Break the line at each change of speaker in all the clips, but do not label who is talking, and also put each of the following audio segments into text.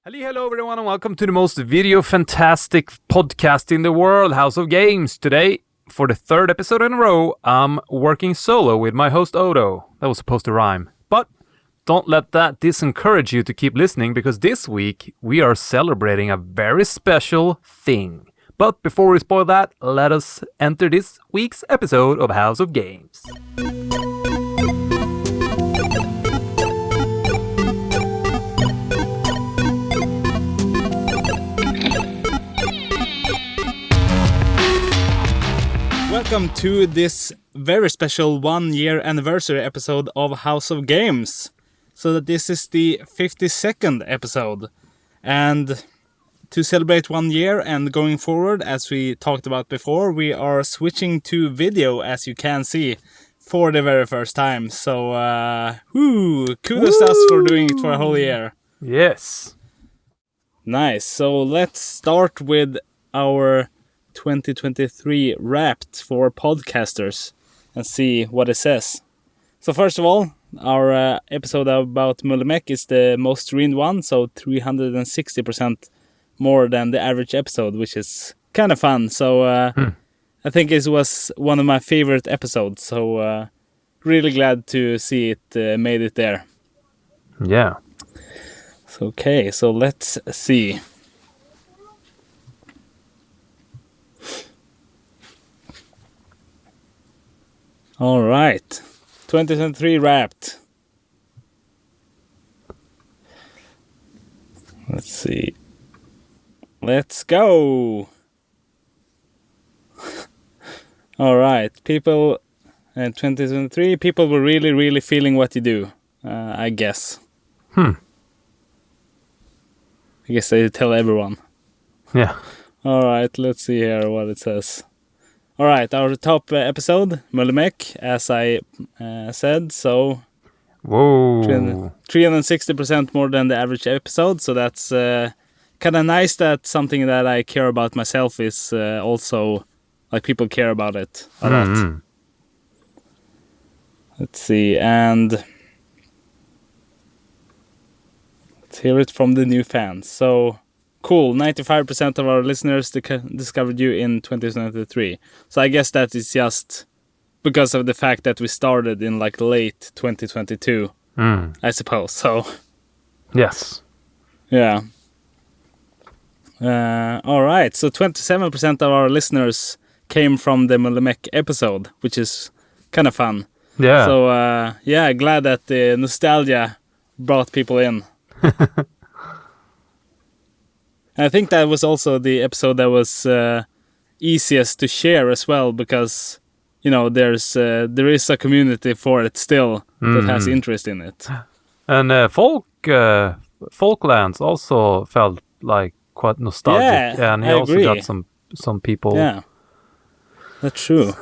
Hello everyone and welcome to the most video fantastic podcast in the world, House of Games. Today, for the third episode in a row, I'm working solo with my host Odo. That was supposed to rhyme. But don't let that disencourage you to keep listening, because this week we are celebrating a very special thing. But before we spoil that, let us enter this week's episode of House of Games.
Welcome to this very special 1-year anniversary episode of House of Games. So that this is the 52nd episode. And to celebrate 1 year and going forward, as we talked about before, we are switching to video, as you can see, for the very first time. So, kudos to us for doing it for a whole year.
Yes.
Nice. So let's start with our 2023 Wrapped for podcasters and see what it says. So first of all, our episode about Mullimek is the most streamed one, so 360% more than the average episode, which is kind of fun. So I think it was one of my favorite episodes, so really glad to see it made it there.
Yeah.
Okay, so let's see. All right, 2023 Wrapped. Let's see. Let's go. All right, people. In 2023, people were really feeling what you do. I guess. I guess they tell everyone.
Yeah.
All right, let's see here what it says. All right, our top episode, Mullimek, as I said, so
Whoa.
360% more than the average episode, so that's kind of nice that something that I care about myself is also, like, people care about it a lot. Let's see, and let's hear it from the new fans. So, cool, 95% of our listeners discovered you in 2023. So I guess that is just because of the fact that we started in like late 2022, I suppose. So
Yes.
yeah. All right, so 27% of our listeners came from the Mullimek episode, which is kind of fun.
Yeah.
So yeah, glad that the nostalgia brought people in. I think that was also the episode that was easiest to share as well, because you know there is a community for it still that has interest in it.
And Folklands also felt like quite nostalgic.
Yeah,
and he
I
also
agree.
got some people.
Yeah, that's true.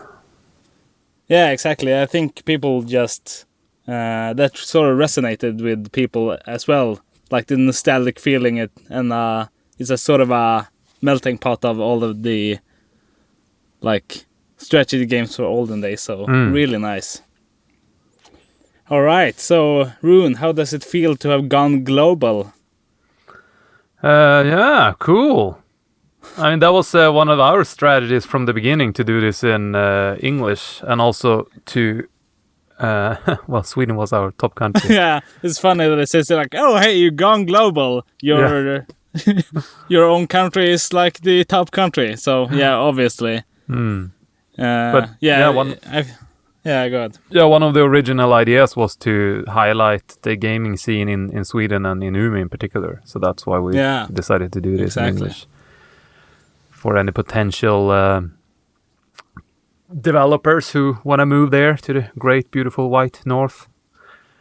Yeah, exactly. I think people just that sort of resonated with people as well, like the nostalgic feeling it, and it's a sort of a melting pot of all of the like strategy games for olden days, so really nice. All right, so Rune, how does it feel to have gone global?
Yeah, cool. I mean, that was one of our strategies from the beginning, to do this in English, and also to well, Sweden was our top country.
Yeah, it's funny that it says like, oh hey, you've gone global. Your own country is like the top country. So yeah, obviously.
But
yeah,
go
ahead.
Yeah, one of the original ideas was to highlight the gaming scene in Sweden and in Umeå in particular. So that's why we decided to do this in English. For any potential developers who want to move there to the great, beautiful white north.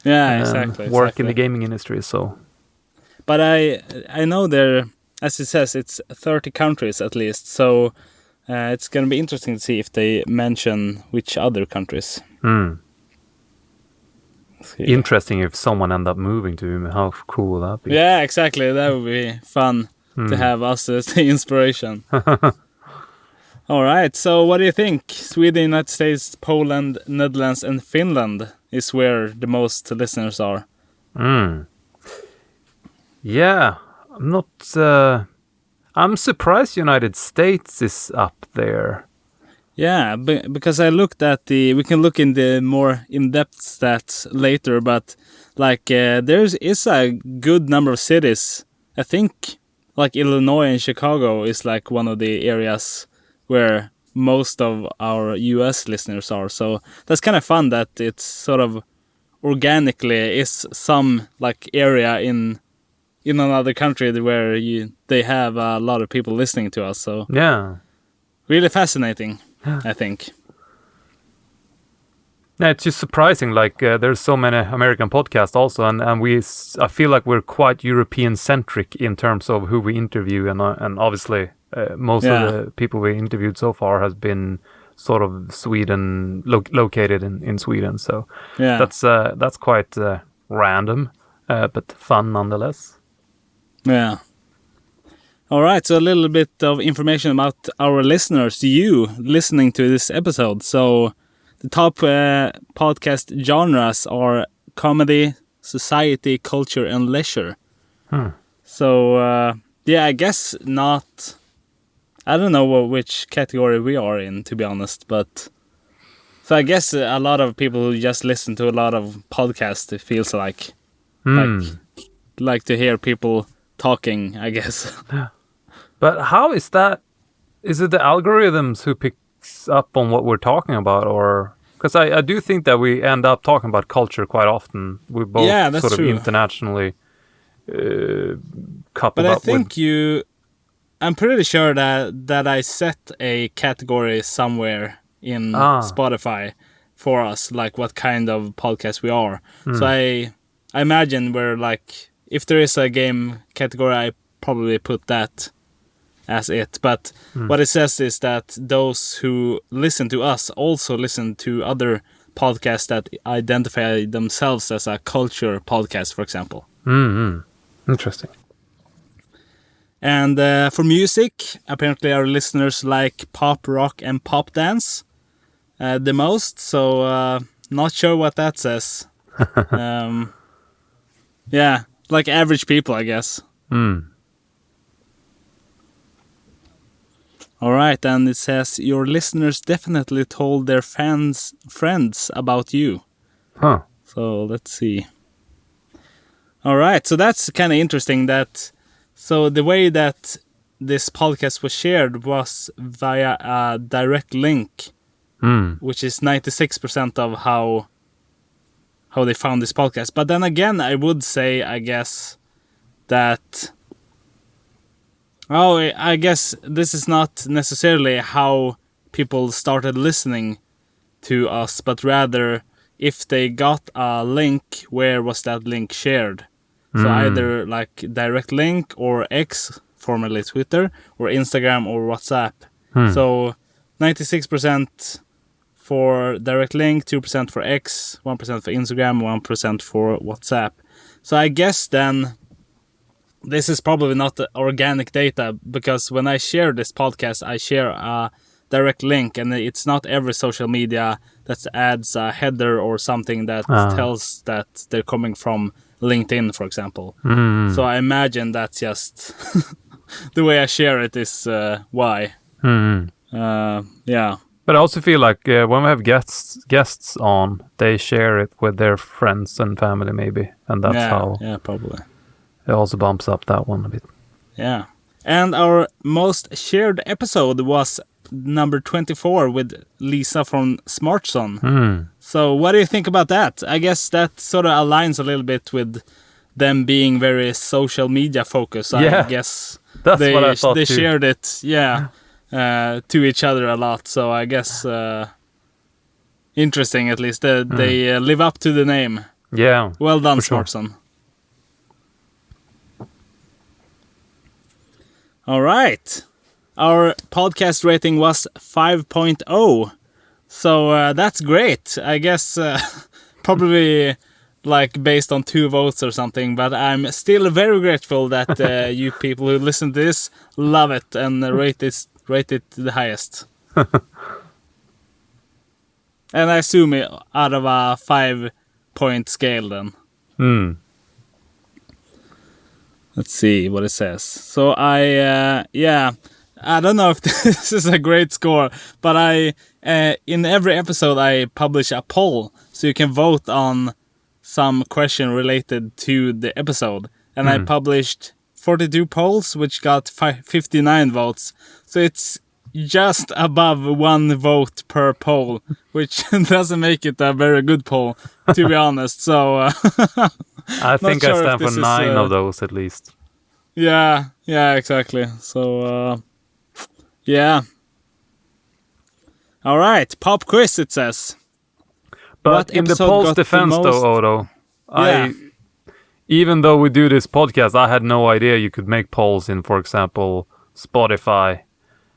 Yeah, exactly.
Work in the gaming industry, so.
But I know there, as it says, it's 30 countries at least. So it's going to be interesting to see if they mention which other countries.
Interesting if someone end up moving to Umeå. How cool would that be?
Yeah, exactly. That would be fun to have us as the inspiration. All right. So what do you think? Sweden, United States, Poland, Netherlands, and Finland is where the most listeners are.
Yeah. I'm not. I'm surprised United States is up there.
Yeah, because I looked at we can look in the more in-depth stats later, but like there is a good number of cities. I think like Illinois and Chicago is like one of the areas where most of our US listeners are. So that's kind of fun that it's sort of organically is some like area in another country where they have a lot of people listening to us. So
Yeah.
really fascinating, I think.
Yeah, it's just surprising. Like there's so many American podcasts also, and I feel like we're quite European centric in terms of who we interview, and obviously most of the people we interviewed so far has been sort of Sweden located in Sweden. So that's quite random, but fun nonetheless.
Yeah. All right, so a little bit of information about our listeners, you listening to this episode. So the top podcast genres are comedy, society, culture, and leisure. So, I guess not... I don't know which category we are in, to be honest, but... So I guess a lot of people who just listen to a lot of podcasts, it feels like to hear people talking, I guess.
But how is that? Is it the algorithms who picks up on what we're talking about, or because I do think that we end up talking about culture quite often. We both
that's
sort of
true.
internationally coupled
but
up
I think I'm pretty sure that I set a category somewhere in Spotify for us, like what kind of podcast we are. So I imagine we're like, if there is a game category, I probably put that as it. But what it says is that those who listen to us also listen to other podcasts that identify themselves as a culture podcast, for example.
Interesting.
And for music, apparently our listeners like pop, rock, and pop dance the most. So not sure what that says. Like average people, I guess. All right, and it says your listeners definitely told their friends about you. So let's see. All right, so that's kind of interesting that... So the way that this podcast was shared was via a direct link, which is 96% of how they found this podcast. But then again, I would say, I guess, that... I guess this is not necessarily how people started listening to us, but rather if they got a link, where was that link shared? So either like direct link or X, formerly Twitter, or Instagram or WhatsApp. So 96% for direct link, 2% for X, 1% for Instagram, 1% for WhatsApp. So I guess then this is probably not the organic data, because when I share this podcast, I share a direct link, and it's not every social media that adds a header or something that tells that they're coming from LinkedIn, for example. So I imagine that's just the way I share it is why.
But I also feel like when we have guests on, they share it with their friends and family, maybe, and that's how.
Yeah, probably.
It also bumps up that one a bit.
Yeah. And our most shared episode was number 24 with Lisa from SmartZone. So what do you think about that? I guess that sort of aligns a little bit with them being very social media focused. I guess
that's what I thought
they
too.
shared it, to each other a lot. So I guess interesting, at least. They live up to the name.
Yeah.
Well done,
sure.
SmartZone. All right. Our podcast rating was 5.0. So that's great. I guess probably like based on 2 votes or something. But I'm still very grateful that you people who listen to this love it and rate it the highest. And I assume it out of a 5-point scale then. Let's see what it says. So I don't know if this is a great score, but in every episode I publish a poll, so you can vote on some question related to the episode. And I published 42 polls, which got 59 votes. So it's just above 1 vote per poll, which doesn't make it a very good poll, to be honest. So
I think I
sure
stand for 9 of those at least.
Yeah, exactly. So, yeah. All right, pop quiz, it says.
But
What
in the
episode
poll's
got the
defense,
most-
though, Odo,
Yeah.
even though we do this podcast, I had no idea you could make polls in, for example, Spotify.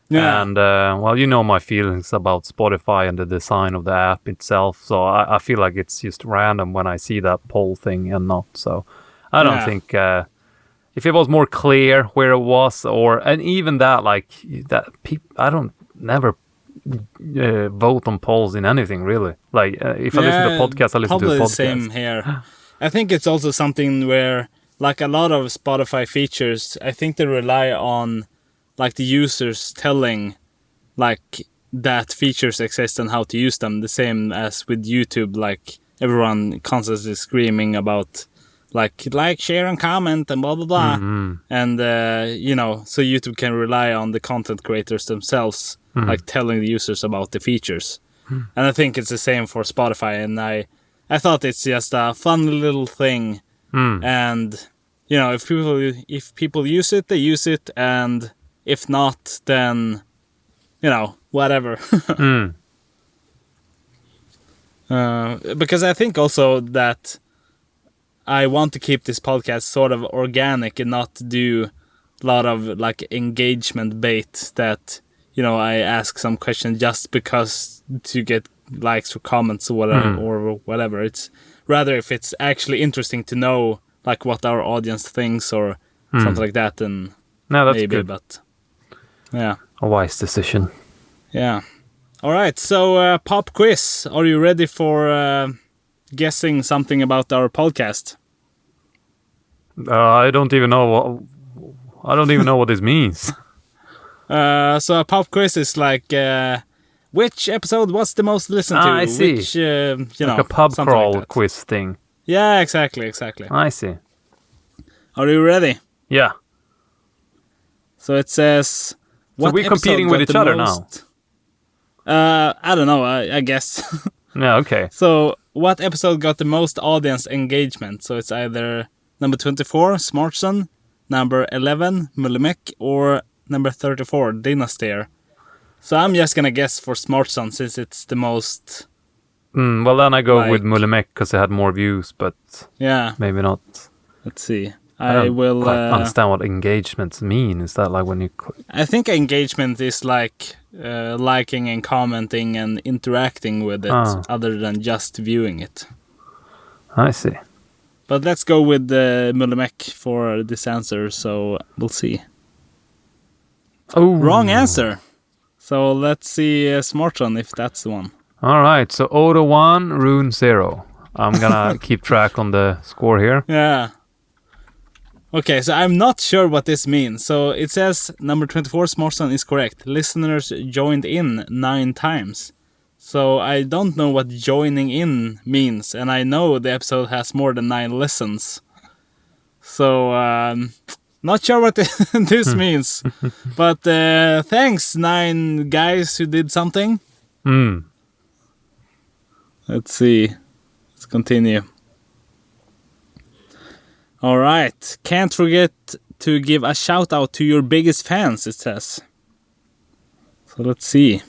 Yeah,
And, well, you know my feelings about Spotify and the design of the app itself. So I feel like it's just random when I see that poll thing and not. So I don't
Yeah.
think... if it was more clear where it was, and even that, like, that I don't never vote on polls in anything, really. Like, if I listen to a podcast, I listen to a
probably
podcast.
the same here. I think it's also something where, like a lot of Spotify features, I think they rely on, like, the users telling, like, that features exist and how to use them. The same as with YouTube, like, everyone constantly screaming about, like, share, and comment, and blah, blah, blah. And, so YouTube can rely on the content creators themselves, like, telling the users about the features. And I think it's the same for Spotify. And I thought it's just a fun little thing. And, if people use it, they use it. And if not, then, whatever. Because I think also that I want to keep this podcast sort of organic and not do a lot of, like, engagement bait that, I ask some question just because to get likes or comments or whatever. It's rather if it's actually interesting to know, like, what our audience thinks or something like that, then
No, that's
maybe,
good.
but yeah.
A wise decision.
Yeah. All right, so pop quiz. Are you ready for guessing something about our podcast?
I don't even know what this means.
So a pop quiz is like which episode was the most listened to?
I see.
Which,
Like a pub
something
crawl
like that.
quiz thing.
Yeah, exactly.
I see.
Are you ready?
Yeah.
So it says. What
we're competing
episode
with
got
each
the
other
most- I don't know. I guess.
Yeah, okay.
So what episode got the most audience engagement? So it's either number 24, Smartson, number 11, Mullimek, or number 34, Dynastair. So I'm just gonna guess for Smartson since it's the most.
Well, then I go
Like-
with Mullimek because it had more views, but
Yeah,
maybe not.
let's see.
I
I
don't
will.
quite understand what engagements mean. Is that like when you...
I think engagement is like liking and commenting and interacting with it, other than just viewing it.
I see.
But let's go with Mullimek for this answer. So we'll see.
Oh,
Wrong answer. So let's see Smartron if that's the one.
All right, so Odo 1, Rune 0. I'm gonna keep track on the score here.
Yeah. Okay, so I'm not sure what this means. So it says number 24, Smartson, is correct. Listeners joined in 9 times. So I don't know what joining in means, and I know the episode has more than 9 listens. So not sure what this means. But thanks, 9 guys who did something. Let's see. Let's continue. All right. Can't forget to give a shout out to your biggest fans, it says. So let's see.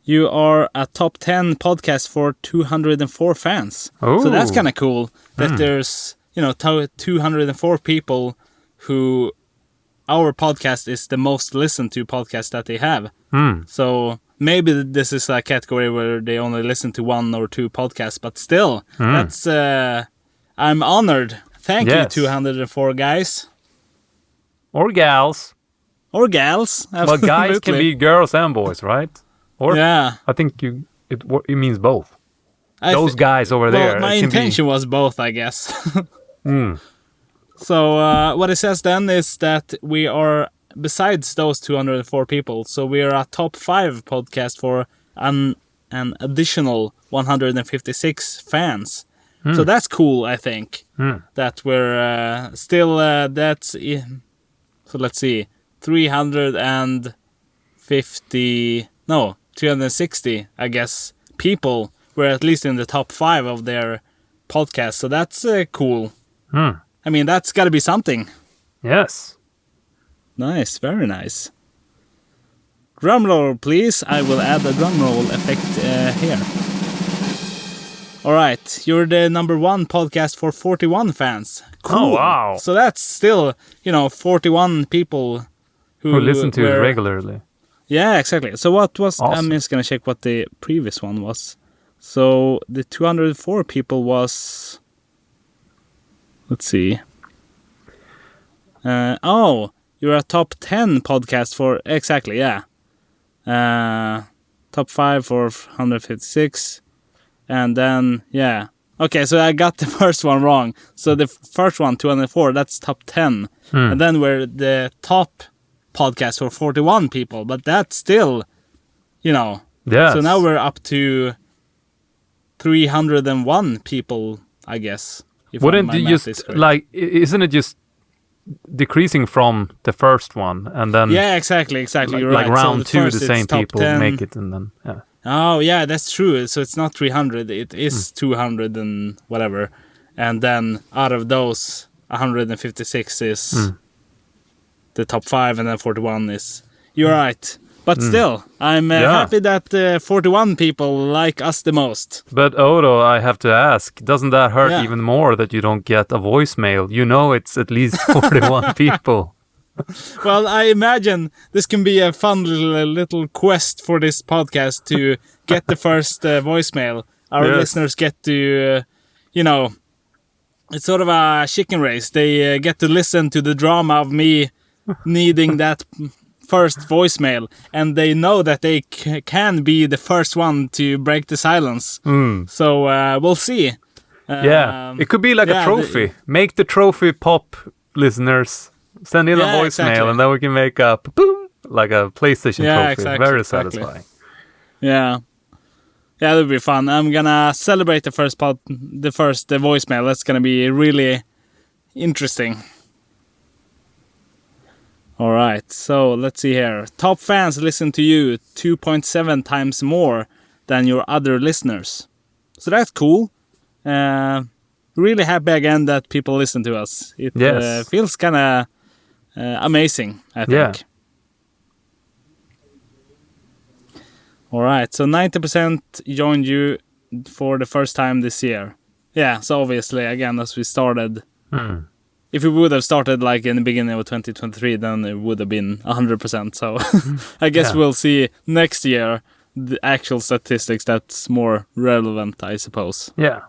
You are a top 10 podcast for 204 fans. So that's
Ooh.
kind of cool that there's, 204 people who our podcast is the most listened to podcast that they have. So maybe this is a category where they only listen to 1 or 2 podcasts, but still, that's I'm honored. Thank
Yes.
you, 204 guys.
Or gals.
Or gals.
But guys can
absolutely.
be girls and boys, right? Or
Yeah.
I think it means both.
I
Those guys over there.
Well, my
it can be-
intention was both, I guess. So what it says then is that we are, besides those 204 people, so we are a top 5 podcast for an additional 156 fans. So that's cool, I think. That we're still, so let's see, 360, I guess, people were at least in the top 5 of their podcast. So that's cool. I mean, that's got to be something.
Yes.
Nice, very nice. Drum roll, please. I will add a drum roll effect here. All right, you're the number 1 podcast for 41 fans. Cool.
Oh, wow.
So that's still, 41 people
Who listen to it
were-
regularly.
Yeah, exactly. So what was... I'm
Awesome.
just going to check what the previous one was. So the 204 people was... Let's see. You're a top 10 podcast for... Exactly, yeah. Top 5 for 156. And then, yeah. Okay, so I got the first one wrong. So the first one, 204, that's top 10. And then we're the top podcast for 41 people. But that's still,
Yes.
So now we're up to 301 people, I guess. If
Wouldn't
my
you
math is
just,
correct.
like, isn't it just decreasing from the first one? And then,
Yeah, exactly. You're
like
right. So
round 2,
first
the
it's
same
top
people
10.
make it. And then, yeah.
Oh, yeah, that's true. So it's not 300. It is 200 and whatever. And then out of those, 156 is the top 5, and then 41 is... You're right. But still, I'm
Yeah.
happy that 41 people like us the most.
But Odo, I have to ask, doesn't that hurt
Yeah.
even more that you don't get a voicemail? You know it's at least 41 people.
Well, I imagine this can be a fun little quest for this podcast to get the first voicemail. Our
Yes.
listeners get to, it's sort of a chicken race. They get to listen to the drama of me needing that first voicemail, and they know that they can be the first one to break the silence. So we'll see.
Yeah, it could be like
yeah,
a trophy. Make the trophy pop, listeners. Send in a
Yeah,
voicemail,
exactly.
and then we can make a boom, like a PlayStation
Yeah,
trophy.
exactly,
Very
exactly.
satisfying.
Yeah, that'll be fun. I'm gonna celebrate the first voicemail. That's gonna be really interesting. All right, so let's see here. Top fans listen to you 2.7 times more than your other listeners. So that's cool. Really happy again that people listen to us. It
Yes.
feels kind of amazing, I think.
Yeah.
All right, so 90% joined you for the first time this year. Yeah, so obviously, again, as we started, if we would have started like in the beginning of 2023, then it would have been 100%. So I guess
Yeah.
we'll see next year the actual statistics that's more relevant, I suppose.
Yeah.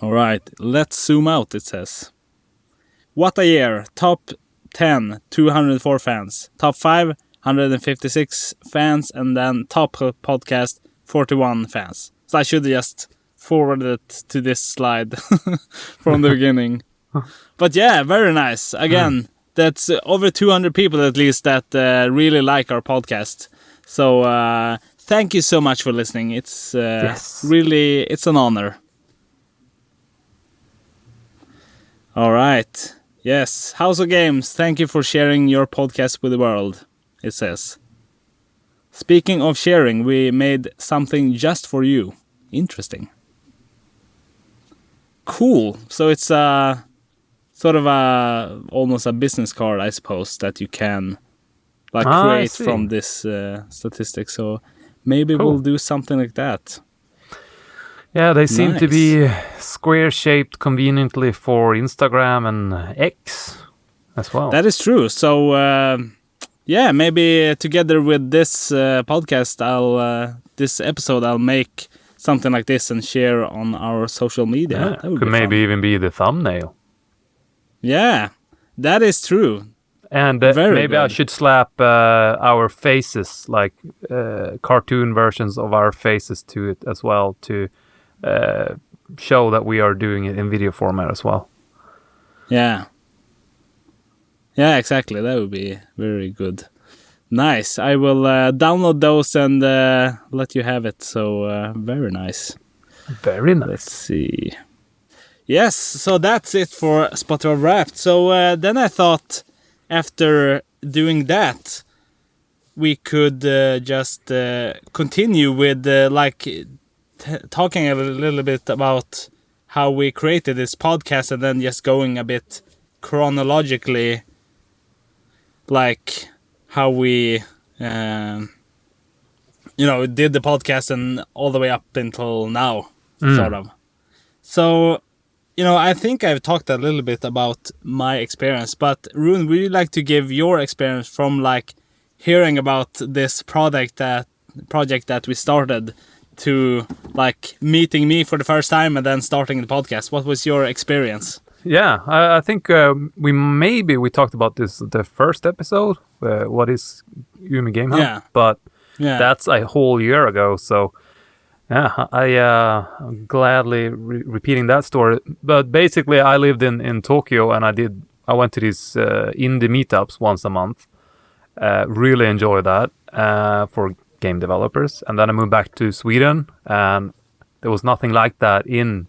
All right, let's zoom out, it says. What a year. Top 10, 204 fans. Top 5, 156 fans. And then top podcast, 41 fans. So I should just forward it to this slide from the beginning. But yeah, very nice. Again, that's over 200 people at least that really like our podcast. So thank you so much for listening. It's
Yes.
really, it's an honor. All right. Yes. House of Games, thank you for sharing your podcast with the world, it says. Speaking of sharing, we made something just for you. Interesting. Cool. So it's sort of almost a business card, I suppose, that you can
I
create
see.
from this statistic. So maybe
Cool.
we'll do something like that.
Yeah, they seem to
Nice.
be square-shaped conveniently for Instagram and X as well.
That is true. So, yeah, maybe together with this podcast, this episode, I'll make something like this and share on our social media.
yeah,
That would
could
be
maybe
fun.
even be the thumbnail.
Yeah, that is true.
And
Very
maybe I
good.
should slap our faces, like cartoon versions of our faces to it as well, to show that we are doing it in video format as well.
Yeah. Yeah, exactly. That would be very good. Nice. I will download those and let you have it. So very nice.
Very nice.
Let's see. Yes, so that's it for Spotify Wrapped. So then I thought after doing that, we could just continue with talking a little bit about how we created this podcast and then just going a bit chronologically, like how we did the podcast and all the way up until now, sort of. So, I think I've talked a little bit about my experience, but Rune, would you like to give your experience from like hearing about this project that we started to like meeting me for the first time and then starting the podcast? What was your experience?
Yeah, I think we talked about this the first episode. What is Umeå Game Hub?
Yeah.
But
Yeah.
that's a whole year ago. So yeah, I'm gladly repeating that story. But basically, I lived in Tokyo, and I went to these indie meetups once a month. Really enjoy that for game developers. And then I moved back to Sweden, and there was nothing like that in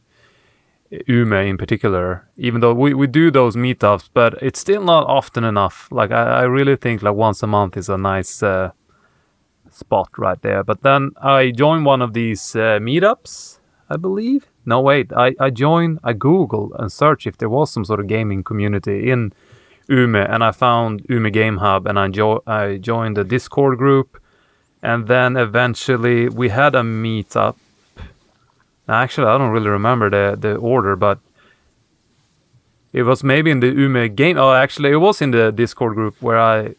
Umeå in particular, even though we do those meetups, but it's still not often enough. Like I really think like once a month is a nice spot right there. But then I joined one of these meetups, I believe. No, wait, I Googled and searched if there was some sort of gaming community in Umeå, and I found Umeå Game Hub, and I joined the Discord group, and then eventually we had a meetup. Actually, I don't really remember the order, but it was maybe in the Umeå Game. Oh, actually, it was in the Discord group where I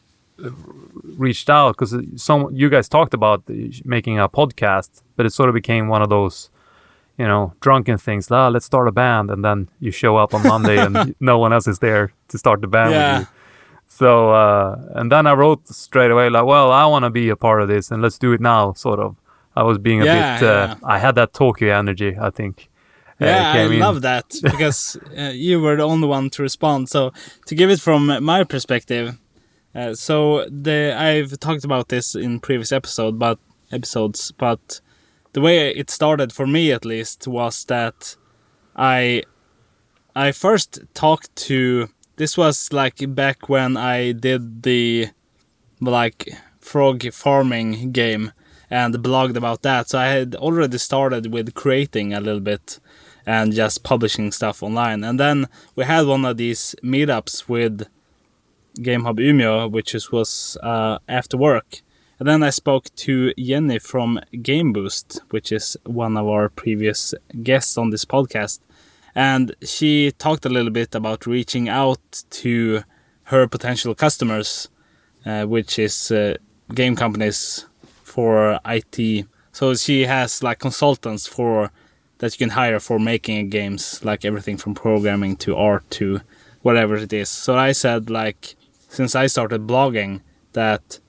reached out because you guys talked about making a podcast, but it sort of became one of those, drunken things. Let's start a band, and then you show up on Monday and no one else is there to start the band with you. So, and then I wrote straight away like, well, I want to be a part of this, and let's do it now, sort of. I was being a bit. I had that Tokyo energy, I think.
I love that because you were the only one to respond. So to give it from my perspective, I've talked about this in previous episodes, but the way it started for me at least was that I first talked to. This was like back when I did the frog farming game and blogged about that. So I had already started with creating a little bit and just publishing stuff online. And then we had one of these meetups with Game Hub Umeå, which was after work. And then I spoke to Jenny from Game Boost, which is one of our previous guests on this podcast. And she talked a little bit about reaching out to her potential customers, which is game companies for IT. So she has like consultants that you can hire for making games, like everything from programming to art to whatever it is. So I said, like, since I started blogging, that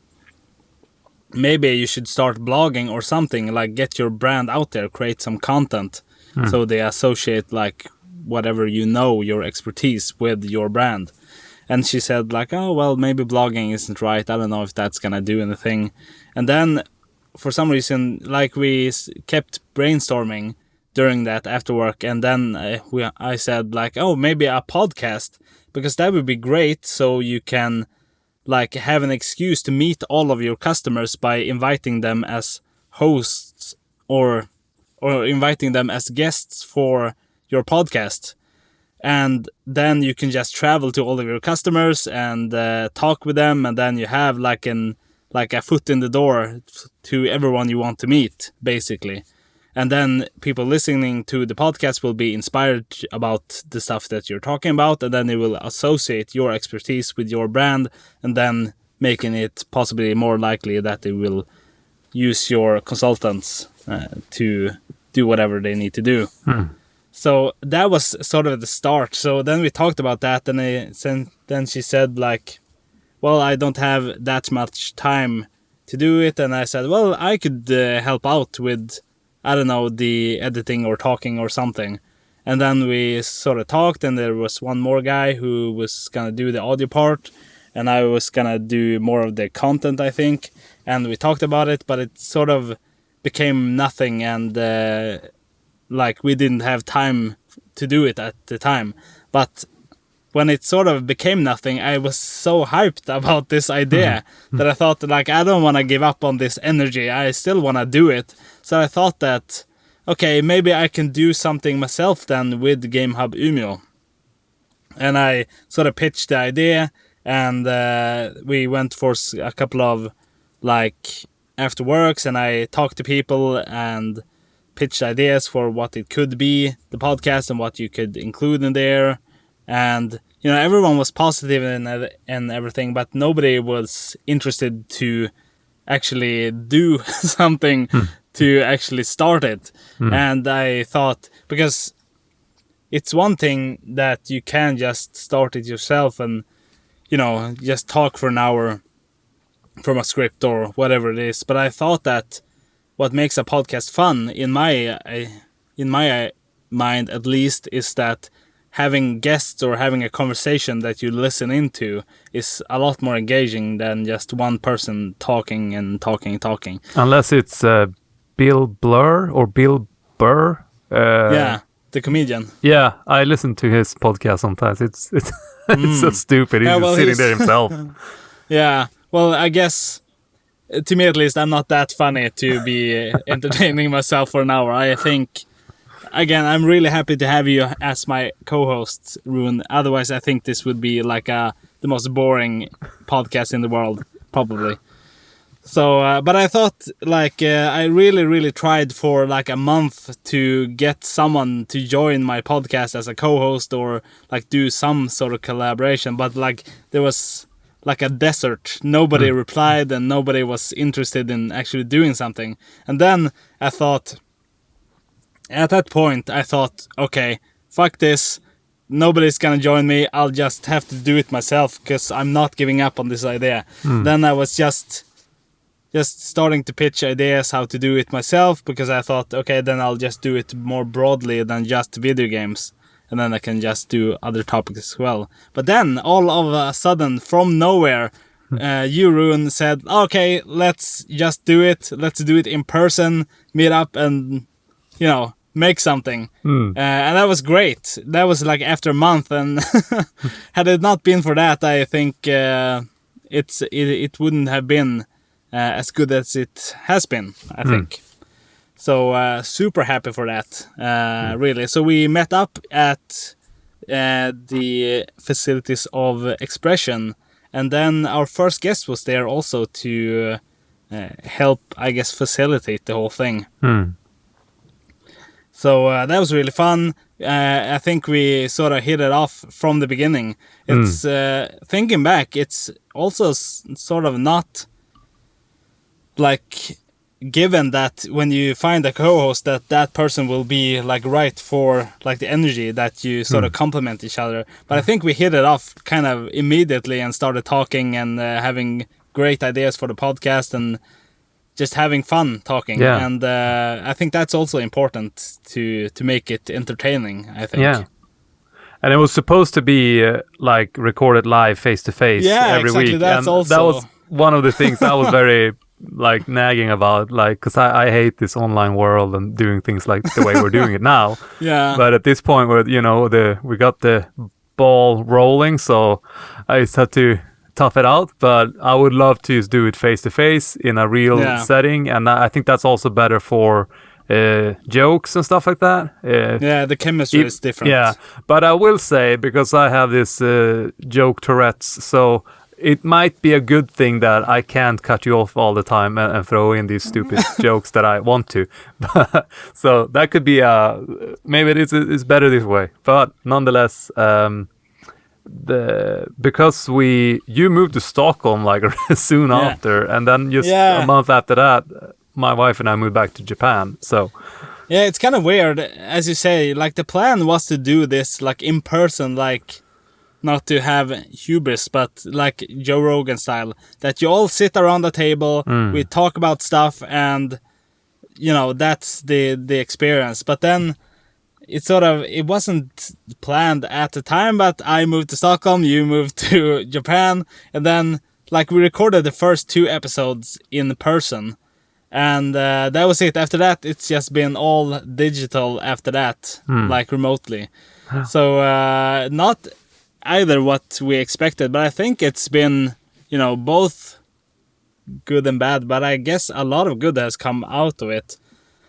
maybe you should start blogging or something, like get your brand out there, create some content so they associate like whatever your expertise with your brand. And she said like, oh, well, maybe blogging isn't right. I don't know if that's gonna do anything. And then for some reason, like we kept brainstorming during that after work. And then I said like, oh, maybe a podcast, because that would be great. So you can like have an excuse to meet all of your customers by inviting them as hosts or inviting them as guests for your podcast. And then you can just travel to all of your customers and talk with them, and then you have like a foot in the door to everyone you want to meet, basically. And then people listening to the podcast will be inspired about the stuff that you're talking about, and then they will associate your expertise with your brand, and then making it possibly more likely that they will use your consultants to do whatever they need to do. So that was sort of the start. So then we talked about that, and then she said like, well, I don't have that much time to do it. And I said, well, I could help out with, I don't know, the editing or talking or something. And then we sort of talked, and there was one more guy who was gonna do the audio part, and I was gonna do more of the content, I think. And we talked about it, but it sort of became nothing, and like we didn't have time to do it at the time. But when it sort of became nothing, I was so hyped about this idea that I thought, like, I don't want to give up on this energy. I still want to do it. So I thought that, okay, maybe I can do something myself then with GameHub Umeå. And I sort of pitched the idea, and we went for a couple of, like, after works, and I talked to people and pitched ideas for what it could be, the podcast, and what you could include in there. And, you know, everyone was positive and everything, but nobody was interested to actually do something to actually start it. And I thought, because it's one thing that you can just start it yourself and, you know, just talk for an hour from a script or whatever it is. But I thought that what makes a podcast fun, in my mind at least, is that having guests or having a conversation that you listen into is a lot more engaging than just one person talking and talking.
Unless it's Bill Blur or Bill Burr.
Yeah, the comedian.
Yeah, I listen to his podcast sometimes. It's it's so stupid. He's just sitting there himself.
Yeah, well, I guess, to me at least, I'm not that funny to be entertaining myself for an hour. I think, again, I'm really happy to have you as my co-host, Rune. Otherwise, I think this would be like the most boring podcast in the world, probably. So, but I thought, like, I really tried for like a month to get someone to join my podcast as a co-host or like do some sort of collaboration. But like, there was like a desert. Nobody replied, and nobody was interested in actually doing something. And then I thought, at that point, I thought, okay, fuck this. Nobody's gonna join me. I'll just have to do it myself because I'm not giving up on this idea. Then I was just starting to pitch ideas how to do it myself, because I thought, okay, then I'll just do it more broadly than just video games. And then I can just do other topics as well. But then, all of a sudden, from nowhere, you, Rune, said, okay, let's just do it. Let's do it in person, meet up, and, you know, make something. And that was great. That was like after a month. And had it not been for that, I think it wouldn't have been as good as it has been, I think. So super happy for that, really. So we met up at the facilities of Expression, and then our first guest was there also to help, I guess, facilitate the whole thing. So that was really fun. I think we sort of hit it off from the beginning. It's thinking back, it's also sort of not like given that when you find a co-host that person will be like right for like the energy that you sort of complement each other. But I think we hit it off kind of immediately and started talking and having great ideas for the podcast and just having fun talking.
Yeah.
And I think that's also important to make it entertaining, I think.
Yeah. And it was supposed to be like recorded live face to face every week.
That's
and
also...
that was one of the things I was very like nagging about, like, because I hate this online world and doing things like the way we're doing it now.
Yeah.
But at this point where, you know, we got the ball rolling, so I just had to tough it out. But I would love to just do it face to face in a real setting, and I think that's also better for jokes and stuff like that.
Yeah, the chemistry is different.
Yeah, but I will say, because I have this joke Tourette's, so it might be a good thing that I can't cut you off all the time and throw in these stupid jokes that I want to. So that could be maybe it's better this way. But nonetheless, because you moved to Stockholm like soon after, and then just a month after that, my wife and I moved back to Japan. So
yeah, it's kind of weird, as you say. Like, the plan was to do this like in person, like, not to have hubris, but like Joe Rogan style, that you all sit around the table, we talk about stuff, and, you know, that's the experience. But then it wasn't planned at the time, but I moved to Stockholm, you moved to Japan, and then like we recorded the first 2 episodes in person, and that was it. After that, it's just been all digital after that, like remotely. So not either what we expected, but I think it's been, both good and bad, but I guess a lot of good has come out of it.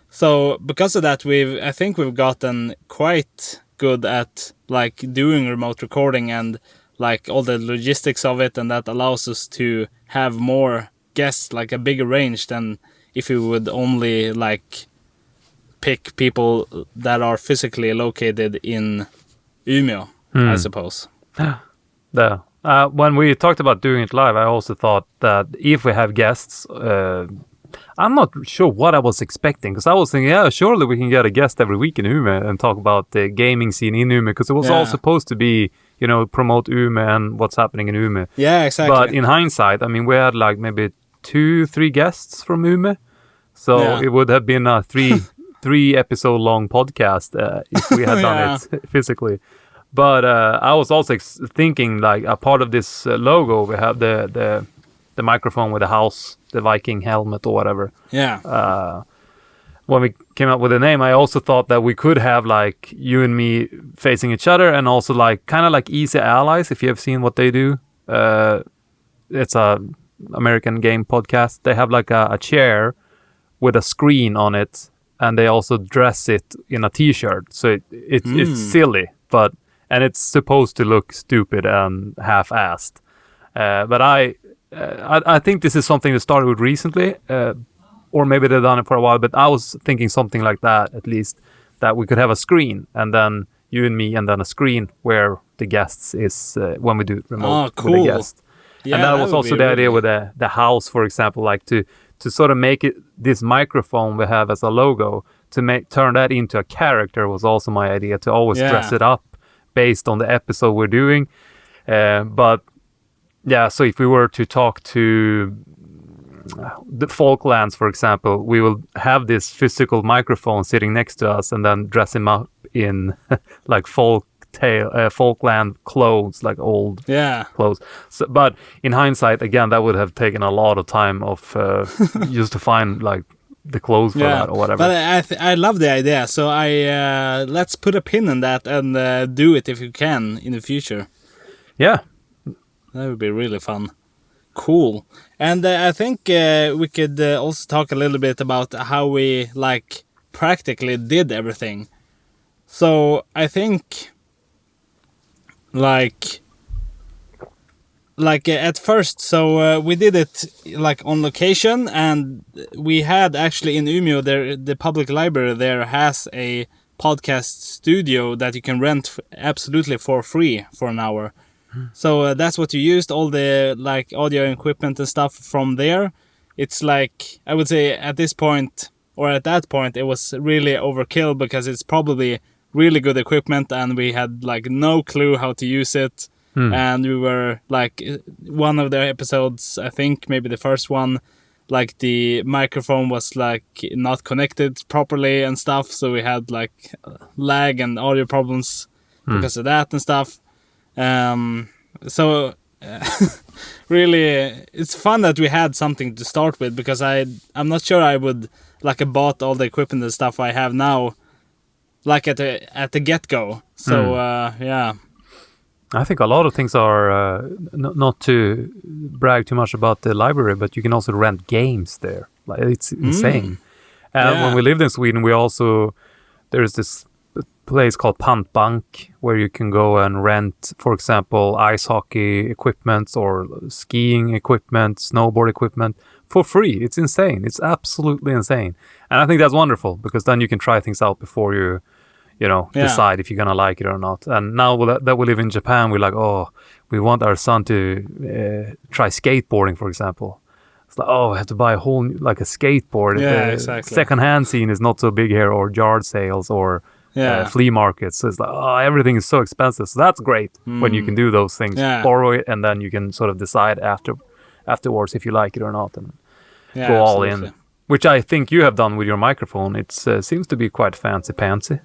So because of that, I think we've gotten quite good at like doing remote recording and like all the logistics of it, and that allows us to have more guests, like a bigger range than if we would only like pick people that are physically located in Umeå, I suppose.
When we talked about doing it live, I also thought that if we have guests, I'm not sure what I was expecting, because I was thinking, yeah, surely we can get a guest every week in Umeå and talk about the gaming scene in Umeå, because it was all supposed to be, promote Umeå and what's happening in Umeå.
Yeah, exactly.
But in hindsight, I mean, we had like maybe 2-3 guests from Umeå, so it would have been a three episode long podcast if we had done it physically. But I was also thinking, like, a part of this logo, we have the microphone with the house, the Viking helmet or whatever.
Yeah.
When we came up with the name, I also thought that we could have like you and me facing each other, and also like kind of like Easy Allies, if you have seen what they do. It's a American game podcast. They have like a chair with a screen on it, and they also dress it in a t-shirt. So it's silly, and it's supposed to look stupid and half-assed. But I think this is something that started with recently, or maybe they've done it for a while, but I was thinking something like that, at least, that we could have a screen, and then you and me, and then a screen where the guests is, when we do it remote with the guest. Yeah, and that was also the idea with the house, for example, like to sort of make it, this microphone we have as a logo, to turn that into a character was also my idea, to always dress it up based on the episode we're doing. But yeah, so if we were to talk to the Falklands, for example, we will have this physical microphone sitting next to us, and then dress him up in like Falkland clothes, like old clothes. So, but in hindsight, again, that would have taken a lot of time of just to find like the clothes for that or whatever.
But I love the idea, so let's put a pin in that and do it if you can in the future.
Yeah,
that would be really fun. Cool. And I think we could also talk a little bit about how we like practically did everything. So I think like at first, so we did it like on location, and we had actually in Umeå there, the public library there has a podcast studio that you can rent absolutely for free for an hour. So that's what you used, all the like audio equipment and stuff from there. It's like, I would say at this point, or at that point, it was really overkill, because it's probably really good equipment and we had like no clue how to use it. And we were like, one of the episodes, I think maybe the first one, like the microphone was like not connected properly and stuff, so we had like lag and audio problems because of that and stuff. So really it's fun that we had something to start with, because I'm not sure I would like have bought all the equipment and stuff I have now like at the get-go. So yeah,
I think a lot of things are not to brag too much about the library, but you can also rent games there. Like, it's insane. And when we lived in Sweden, there's this place called Pantbank where you can go and rent, for example, ice hockey equipment or skiing equipment, snowboard equipment for free. It's insane. It's absolutely insane. And I think that's wonderful, because then you can try things out before you decide if you're gonna like it or not. And now that we live in Japan, we're like, we want our son to try skateboarding, for example. It's like, we have to buy a whole a skateboard.
Yeah, exactly.
Second-hand scene is not so big here, or yard sales, or flea markets. So it's like, everything is so expensive. So that's great when you can do those things, borrow it, and then you can sort of decide afterwards if you like it or not, and go all in. Which I think you have done with your microphone. It seems to be quite fancy-pantsy.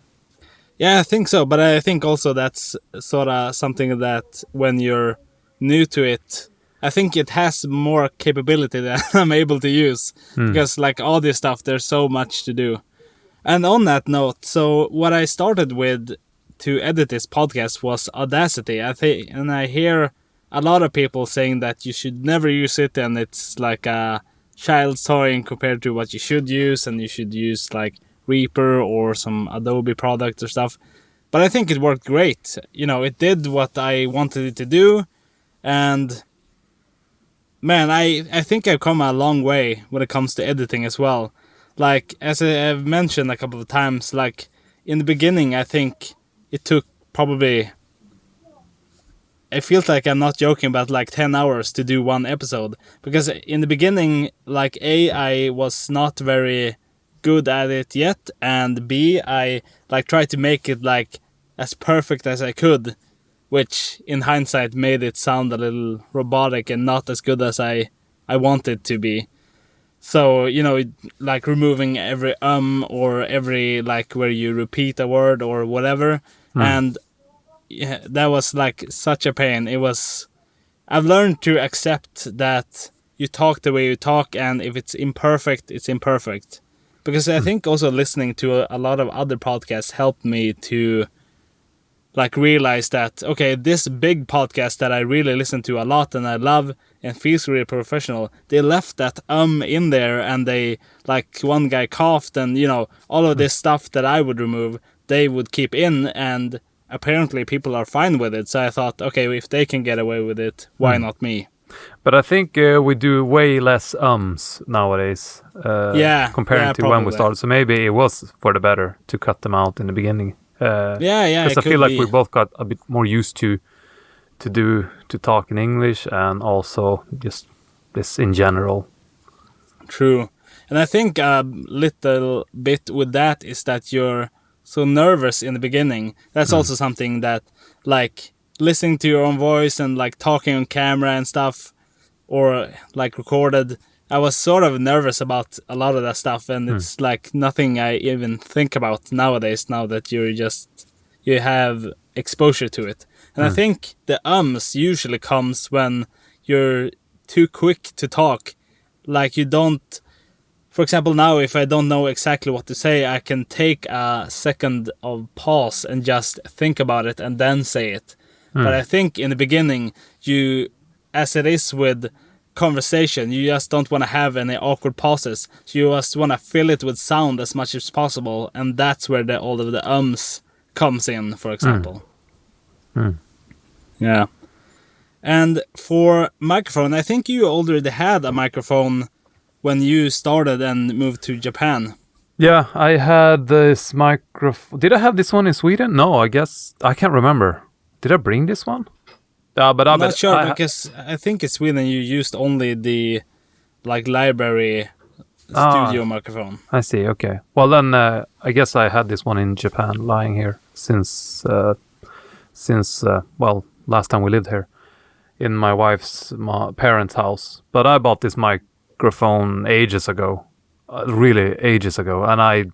Yeah, I think so. But I think also that's sort of something that when you're new to it, I think it has more capability than I'm able to use. Because like audio stuff, there's so much to do. And on that note, so what I started with to edit this podcast was Audacity. I think, and I hear a lot of people saying that you should never use it, and it's like a child's toy compared to what you should use, and you should use like Reaper or some Adobe product or stuff. But I think it worked great. You know, it did what I wanted it to do, and man, I think I've come a long way when it comes to editing as well. Like, as I've mentioned a couple of times, like, in the beginning, I think it took probably... It feels like I'm not joking about, like, 10 hours to do one episode. Because in the beginning, like, A, I was not very good at it yet, and B, I, like, tried to make it, like, as perfect as I could, which, in hindsight, made it sound a little robotic and not as good as I wanted to be. So, you know, like removing every or every, like, where you repeat a word or whatever. And yeah, that was, like, such a pain. I've learned to accept that you talk the way you talk, and if it's imperfect, it's imperfect. Because I think also listening to a lot of other podcasts helped me to, like, realize that, okay, this big podcast that I really listen to a lot and I love and feels really professional, they left that in there, and they, like, one guy coughed, and, you know, all of this stuff that I would remove, they would keep in, and apparently people are fine with it. So I thought, okay, if they can get away with it, why not me?
But I think we do way less nowadays comparing to when we started. So maybe it was for the better to cut them out in the beginning. Because I feel like we both got a bit more used to talk in English, and also just this in general.
True. And I think a little bit with that is that you're so nervous in the beginning. That's also something that, like, listening to your own voice and, like, talking on camera and stuff, or, like, recorded, I was sort of nervous about a lot of that stuff, and it's, like, nothing I even think about nowadays, now that you have exposure to it. And I think the usually comes when you're too quick to talk. Like, you don't... For example, now, if I don't know exactly what to say, I can take a second of pause and just think about it and then say it. But I think in the beginning, as it is with conversation, you just don't want to have any awkward pauses. You just want to fill it with sound as much as possible, and that's where all of the comes in, for example. Yeah. And for microphone, I think you already had a microphone when you started and moved to Japan.
Yeah, I had this microphone. Did I have this one in Sweden? No, I guess I can't remember. Did I bring this one? But
I'm not sure, because I think in Sweden you used only the, like, library studio microphone.
I see. Okay. Well, then I guess I had this one in Japan, lying here since last time we lived here, in my wife's parents' house. But I bought this microphone ages ago, really ages ago, and I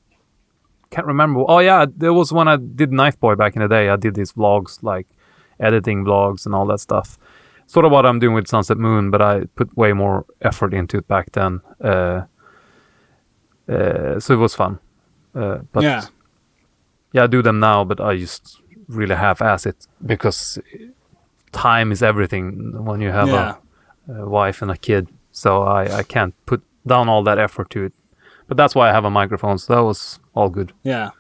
can't remember. Oh yeah, there was when I did Knife Boy back in the day. I did these vlogs, like editing vlogs and all that stuff. Sort of what I'm doing with Sunset Moon, but I put way more effort into it back then. So it was fun. But yeah, I do them now, but I just really half-ass it, because time is everything when you have a wife and a kid. So I can't put down all that effort to it. But that's why I have a microphone, so that was all good.
Yeah.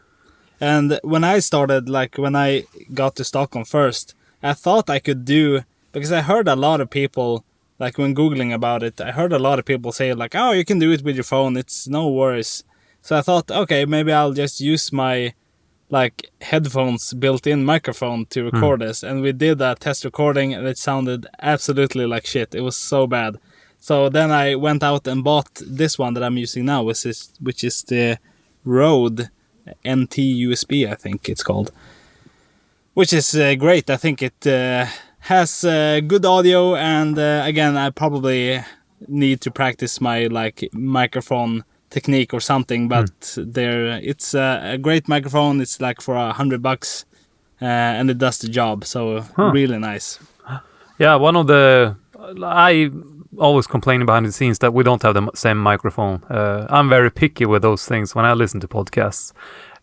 And when I started, like, when I got to Stockholm first, I thought I could do... Because I heard a lot of people, like, when Googling about it, I heard a lot of people say, like, oh, you can do it with your phone, it's no worries. So I thought, okay, maybe I'll just use my, like, headphones built-in microphone to record this. And we did a test recording, and it sounded absolutely like shit. It was so bad. So then I went out and bought this one that I'm using now, which is the Rode NT USB, I think it's called. Which is great. I think it has good audio, and again, I probably need to practice my, like, microphone technique or something, but it's a great microphone. It's like for $100, and it does the job. So really nice.
Yeah, I always complain behind the scenes that we don't have the same microphone. I'm very picky with those things when I listen to podcasts.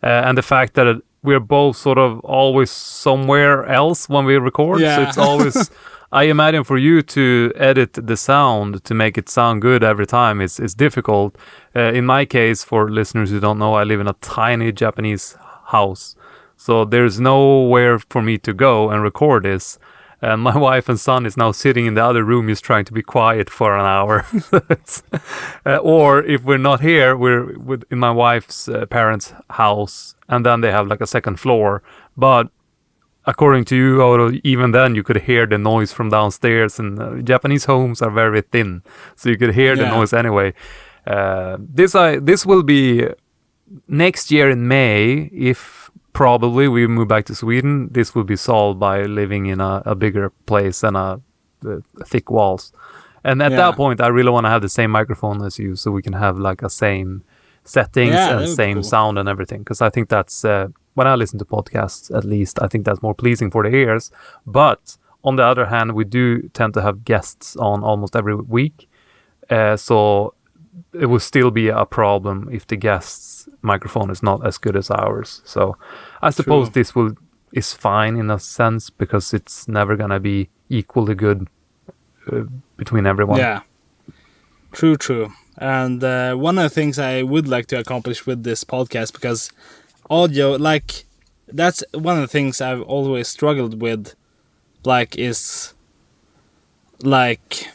And the fact that we're both sort of always somewhere else when we record.
Yeah.
So it's always, I imagine for you to edit the sound to make it sound good every time, it's difficult. In my case, for listeners who don't know, I live in a tiny Japanese house. So there's nowhere for me to go and record this. And my wife and son is now sitting in the other room just trying to be quiet for an hour. Or if we're not here, we're in my wife's parents' house. And then they have like a second floor. But according to you, Odo, even then you could hear the noise from downstairs. And Japanese homes are very thin. So you could hear the noise anyway. This will be next year in May, if probably we move back to Sweden. This will be solved by living in a bigger place and thick walls. And at that point, I really want to have the same microphone as you, so we can have like a same settings and same sound and everything. Because I think that's when I listen to podcasts, at least I think that's more pleasing for the ears. But on the other hand, we do tend to have guests on almost every week, so it will still be a problem if the guest's microphone is not as good as ours. So I suppose this is fine in a sense, because it's never gonna be equally good between everyone.
Yeah, true. And one of the things I would like to accomplish with this podcast, because audio, like, that's one of the things I've always struggled with, like, is like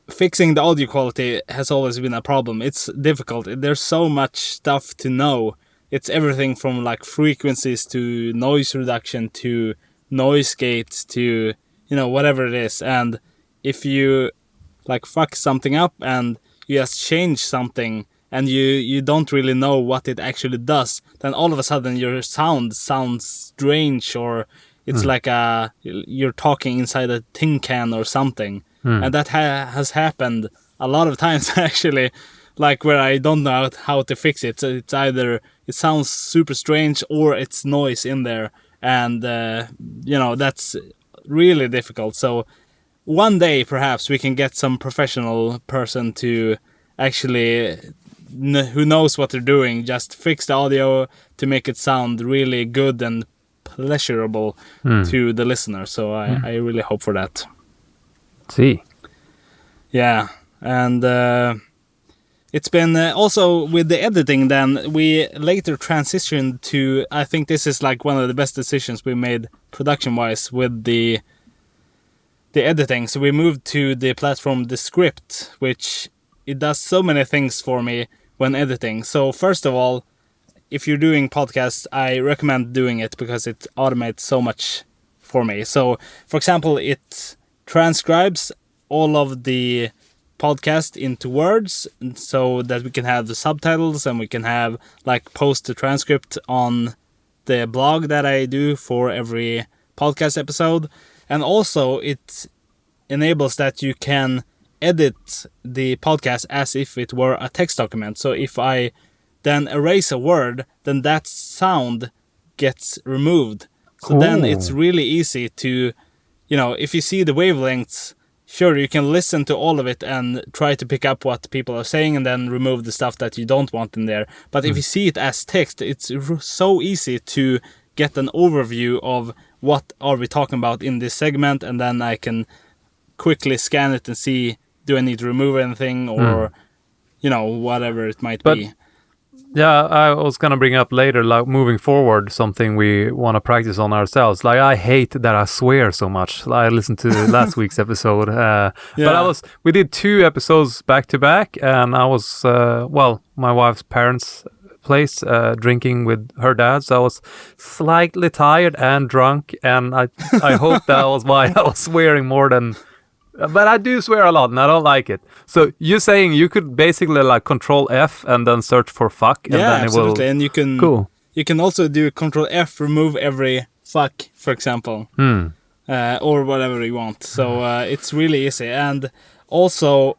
fixing the audio quality has always been a problem. It's difficult. There's so much stuff to know. It's everything from like frequencies to noise reduction to noise gates to, whatever it is. And if you like fuck something up and you just change something and you don't really know what it actually does, then all of a sudden your sound sounds strange, or it's like you're talking inside a tin can or something. And that has happened a lot of times, actually, like where I don't know how to fix it. So it's either it sounds super strange or it's noise in there. And, that's really difficult. So one day, perhaps, we can get some professional person to actually, who knows what they're doing, just fix the audio to make it sound really good and pleasurable to the listener. So I really hope for that.
See.
Yeah, and it's been also with the editing. Then we later transitioned to. I think this is like one of the best decisions we made production-wise with the editing. So we moved to the platform Descript, which it does so many things for me when editing. So first of all, if you're doing podcasts, I recommend doing it because it automates so much for me. So, for example, it transcribes all of the podcast into words so that we can have the subtitles and we can have like post the transcript on the blog that I do for every podcast episode. And also it enables that you can edit the podcast as if it were a text document. So if I then erase a word, then that sound gets removed. So then it's really easy to, if you see the wavelengths, sure, you can listen to all of it and try to pick up what people are saying and then remove the stuff that you don't want in there. But if you see it as text, it's so easy to get an overview of what are we talking about in this segment, and then I can quickly scan it and see, do I need to remove anything or, whatever it might be.
Yeah, I was going to bring up later, like moving forward, something we want to practice on ourselves. Like, I hate that I swear so much. I listened to last week's episode. But we did 2 episodes back to back, and I was, my wife's parents' place, drinking with her dad. So I was slightly tired and drunk, and I hope that was why I was swearing more than... But I do swear a lot, and I don't like it. So you're saying you could basically like Control F and then search for fuck, and then
absolutely.
It will...
And you can you can also do Control F, remove every fuck, for example, or whatever you want. So it's really easy. And also,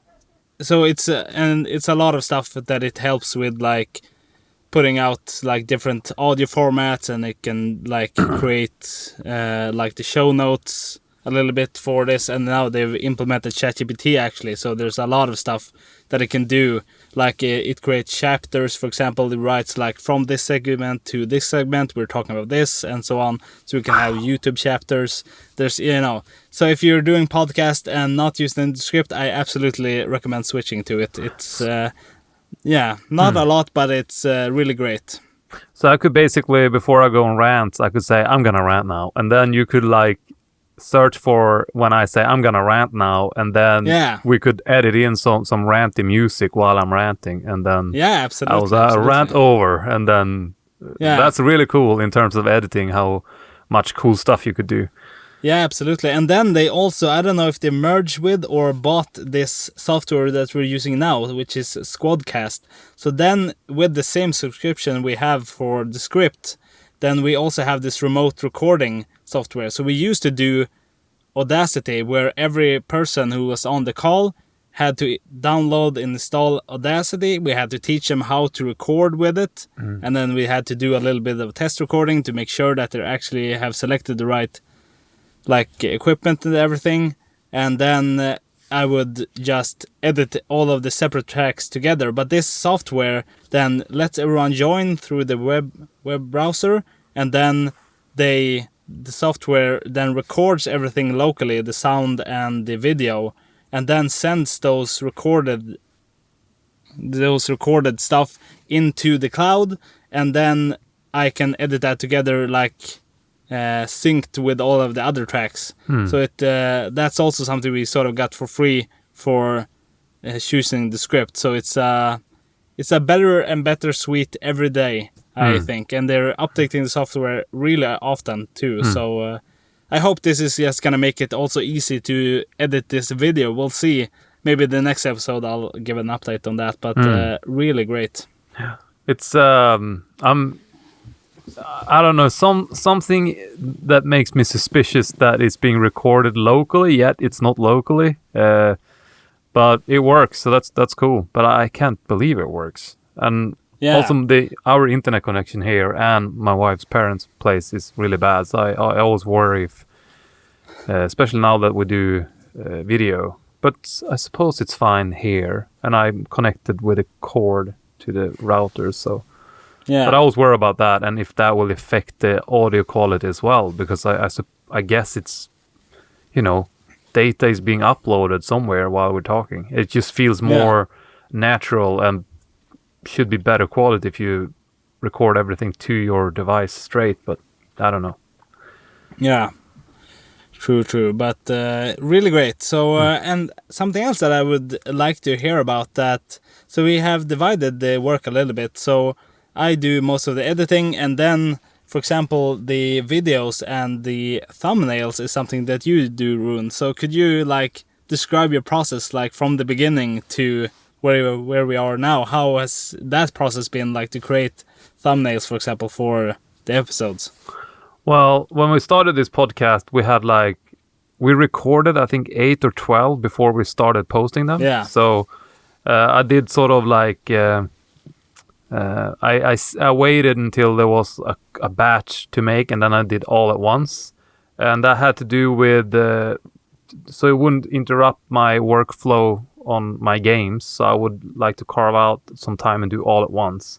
so it's and it's a lot of stuff that it helps with, like putting out like different audio formats, and it can like create like the show notes a little bit for this. And now they've implemented ChatGPT actually, so there's a lot of stuff that it can do. Like it creates chapters, for example. It writes like from this segment to this segment we're talking about this, and so on. So we can have YouTube chapters. There's, you know, so if you're doing podcast and not using the script, I absolutely recommend switching to it. It's yeah, not a lot, but it's really great.
So I could basically, before I go on rants, I could say I'm gonna rant now, and then you could like search for when I say I'm gonna rant now, and then we could edit in some ranty music while I'm ranting, and then
absolutely.
I was rant over, and then that's really cool in terms of editing, how much cool stuff you could do.
Yeah, absolutely. And then they also, I don't know if they merged with or bought this software that we're using now, which is Squadcast. So then with the same subscription we have for the script, then we also have this remote recording software. So we used to do Audacity, where every person who was on the call had to download and install Audacity. We had to teach them how to record with it. And then we had to do a little bit of test recording to make sure that they actually have selected the right like equipment and everything. And then I would just edit all of the separate tracks together. But this software then lets everyone join through the web browser, and then the software then records everything locally, the sound and the video, and then sends those recorded stuff into the cloud, and then I can edit that together like synced with all of the other tracks. So it that's also something we sort of got for free for choosing the script. So it's a better and better suite every day, I think, and they're updating the software really often too. So I hope this is just gonna make it also easy to edit this video. We'll see. Maybe the next episode I'll give an update on that, but really great.
It's I don't know, something that makes me suspicious that it's being recorded locally, yet it's not locally. But it works, so that's cool. But I can't believe it works. And also our internet connection here and my wife's parents' place is really bad. So I always worry if, especially now that we do video. But I suppose it's fine here, and I'm connected with a cord to the router, so. But I always worry about that, and if that will affect the audio quality as well, because I guess it's, you know, data is being uploaded somewhere while we're talking. It just feels more natural and should be better quality if you record everything to your device straight, but I don't know.
Yeah, true, but really great. So, and something else that I would like to hear about that, so we have divided the work a little bit, so I do most of the editing, and then, for example, the videos and the thumbnails is something that you do, Rune. So could you like describe your process, like from the beginning to where we are now? How has that process been, like to create thumbnails, for example, for the episodes?
Well, when we started this podcast, we recorded, I think, 8 or 12 before we started posting them.
Yeah.
So I did sort of like... I waited until there was a batch to make, and then I did all at once, and that had to do with so it wouldn't interrupt my workflow on my games. So I would like to carve out some time and do all at once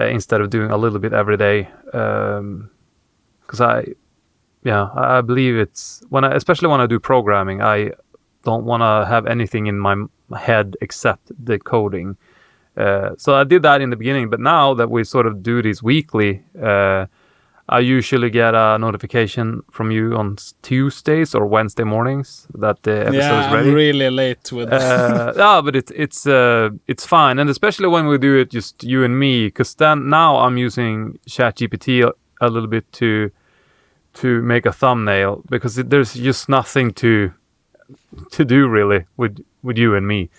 instead of doing a little bit every day, because I believe it's especially when I do programming, I don't want to have anything in my head except the coding. So I did that in the beginning, but now that we sort of do this weekly, I usually get a notification from you on Tuesdays or Wednesday mornings that the episode is ready.
I'm really late with that.
But it's fine, and especially when we do it just you and me, because then now I'm using ChatGPT a little bit to make a thumbnail, because there's just nothing to do really with you and me.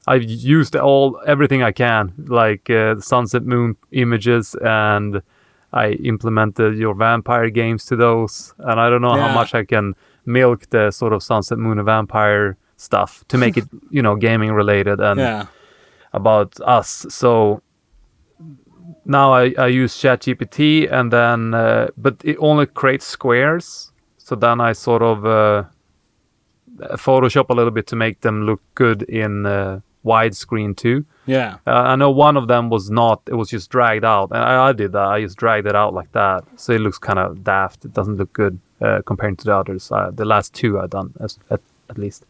I've used everything I can, like Sunset Moon images, and I implemented your vampire games to those. And I don't know how much I can milk the sort of Sunset Moon and vampire stuff to make it, gaming related and about us. So now I use ChatGPT, and then but it only creates squares. So then I sort of Photoshop a little bit to make them look good in widescreen too.
Yeah.
I know one of them was not. It was just dragged out, and I did that. I just dragged it out like that, so it looks kind of daft. It doesn't look good compared to the others. The last two I've done at least.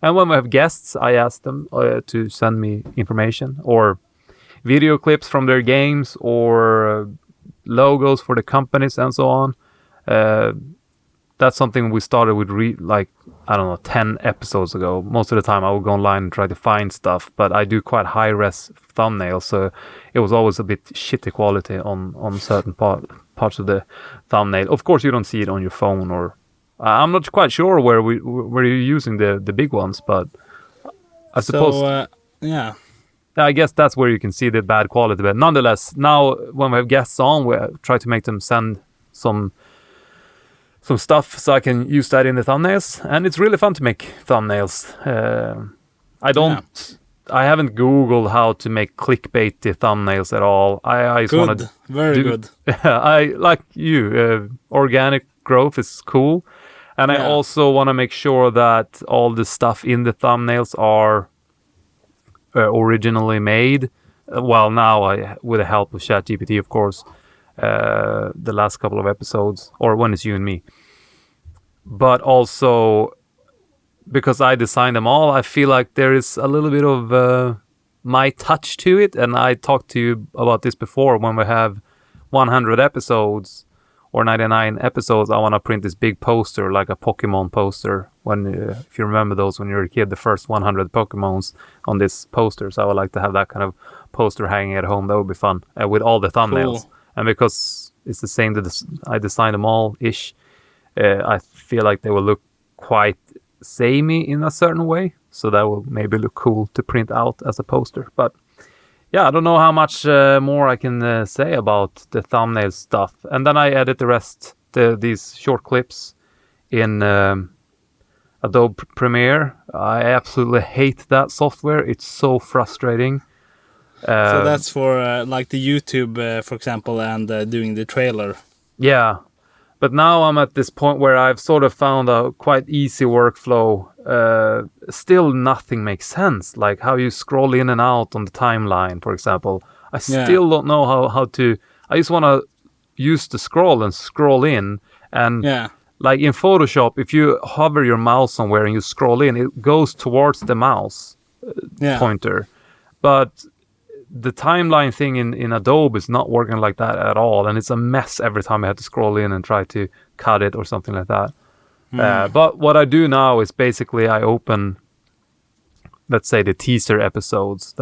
And when we have guests, I ask them to send me information or video clips from their games or logos for the companies and so on. That's something we started with 10 episodes ago. Most of the time I would go online and try to find stuff, but I do quite high-res thumbnails, so it was always a bit shitty quality on certain parts of the thumbnail. Of course, you don't see it on your phone, or I'm not quite sure where you're using the big ones, but I suppose...
yeah.
I guess that's where you can see the bad quality, but nonetheless, now when we have guests on, we try to make them send some stuff so I can use that in the thumbnails, and it's really fun to make thumbnails. I haven't Googled how to make clickbaity thumbnails at all. I just want to
very good.
I like you. Organic growth is cool, and I also want to make sure that all the stuff in the thumbnails are originally made. Well, now with the help of ChatGPT, of course. The last couple of episodes, or when it's you and me, but also because I designed them all, I feel like there is a little bit of my touch to it. And I talked to you about this before. When we have 100 episodes or 99 episodes, I want to print this big poster, like a Pokemon poster. If you remember those when you were a kid, the first 100 Pokemons on this poster. So I would like to have that kind of poster hanging at home. That would be fun with all the thumbnails. Cool. And because it's the same that I designed them all-ish, I feel like they will look quite samey in a certain way. So that will maybe look cool to print out as a poster. But yeah, I don't know how much more I can say about the thumbnail stuff. And then I edit the rest, these short clips in Adobe Premiere. I absolutely hate that software. It's so frustrating.
So that's for like the YouTube, for example, and doing the trailer.
Yeah, but now I'm at this point where I've sort of found a quite easy workflow. Still nothing makes sense, like how you scroll in and out on the timeline, for example. I still don't know how to... I just want to use the scroll and scroll in. And like in Photoshop, if you hover your mouse somewhere and you scroll in, it goes towards the mouse pointer. But the timeline thing in Adobe is not working like that at all, and it's a mess every time I have to scroll in and try to cut it or something like that. But what I do now is basically I open, let's say, the teaser episodes,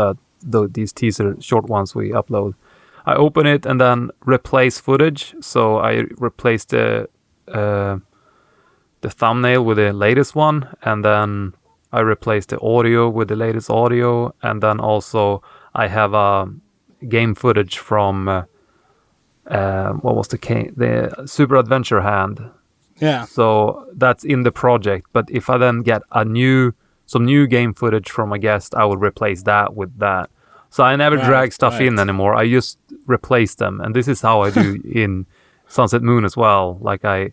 these teaser short ones we upload. I open it and then replace footage. So I replace the thumbnail with the latest one, and then I replace the audio with the latest audio, and then also I have game footage from what was the Super Adventure Hand.
Yeah.
So that's in the project. But if I then get some new game footage from a guest, I would replace that with that. So I never drag stuff in anymore. I just replace them, and this is how I do in Sunset Moon as well. Like I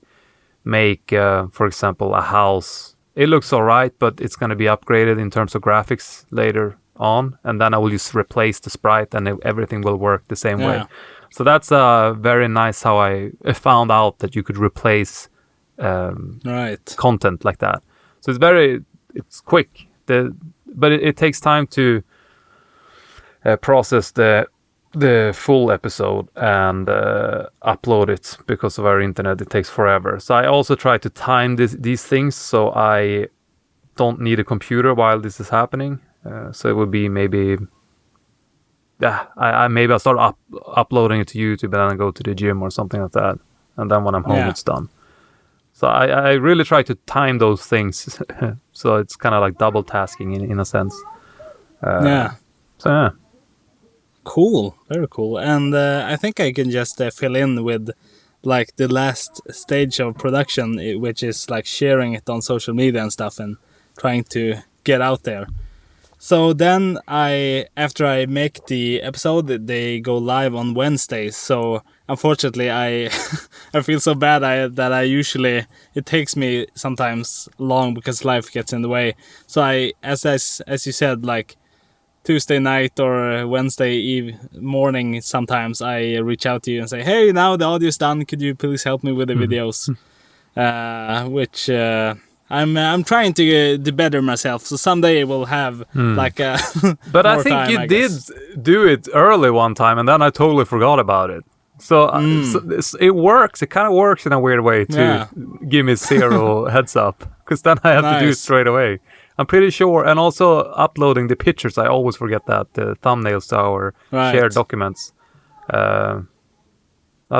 make, for example, a house. It looks all right, but it's going to be upgraded in terms of graphics later on, and then I will just replace the sprite and everything will work the same way. So that's very nice how I found out that you could replace content like that. So it's quick, but it takes time to process the full episode and upload it. Because of our internet, it takes forever. So I also try to time these things so I don't need a computer while this is happening. So it would be maybe, I'll start uploading it to YouTube and then I go to the gym or something like that. And then when I'm home, it's done. So I really try to time those things. So it's kind of like double tasking in a sense. So yeah.
Cool, very cool. And I think I can just fill in with like the last stage of production, which is like sharing it on social media and stuff and trying to get out there. So then after I make the episode, they go live on Wednesdays. So unfortunately, I I feel so bad that I usually, it takes me sometimes long because life gets in the way. So as you said, like Tuesday night or Wednesday morning, sometimes I reach out to you and say, hey, now the audio's done. Could you please help me with the videos? Which I'm trying to better myself. So someday we'll have like a
But I
more
think
time,
you
I
did
guess.
do it early one time, and then I totally forgot about it. So, it works. It kind of works in a weird way to
Yeah.
give me zero heads up, because then I have to do it
Nice.
straight away. I'm pretty sure, and also uploading the pictures. I always forget that the thumbnails to our
Right.
shared documents. I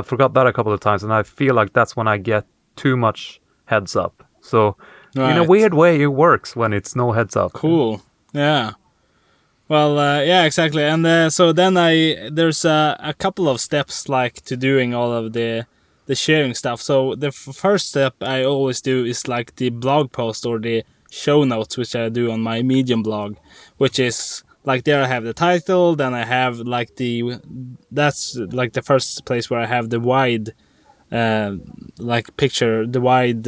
forgot that a couple of times, and I feel like that's when I get too much heads up. So, in a
Right.
weird way, it works when it's no heads up.
Cool. Yeah. Well, yeah, exactly. And so then there's a couple of steps like to doing all of the sharing stuff. So the first step I always do is like the blog post or the show notes, which I do on my Medium blog, which is like there I have the title, then I have like that's like the first place where I have the wide like picture, the wide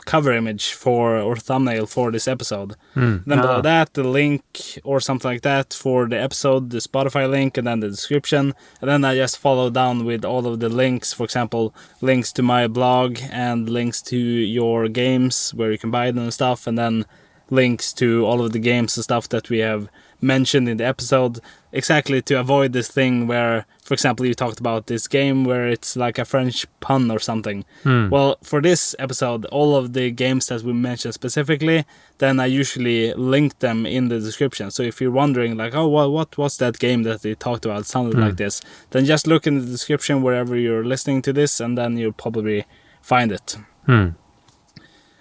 cover image or thumbnail for this episode. Then below that, the link or something like that for the episode, the Spotify link, and then the description. And then I just follow down with all of the links, for example, links to my blog and links to your games where you can buy them and stuff, and then links to all of the games and stuff that we have mentioned in the episode, exactly to avoid this thing where, for example, you talked about this game where it's like a French pun or something. Well, for this episode, all of the games that we mentioned specifically, then I usually link them in the description. So if you're wondering like, oh, well, what was that game that they talked about? It sounded like this. Then just look in the description wherever you're listening to this, and then you'll probably find it. And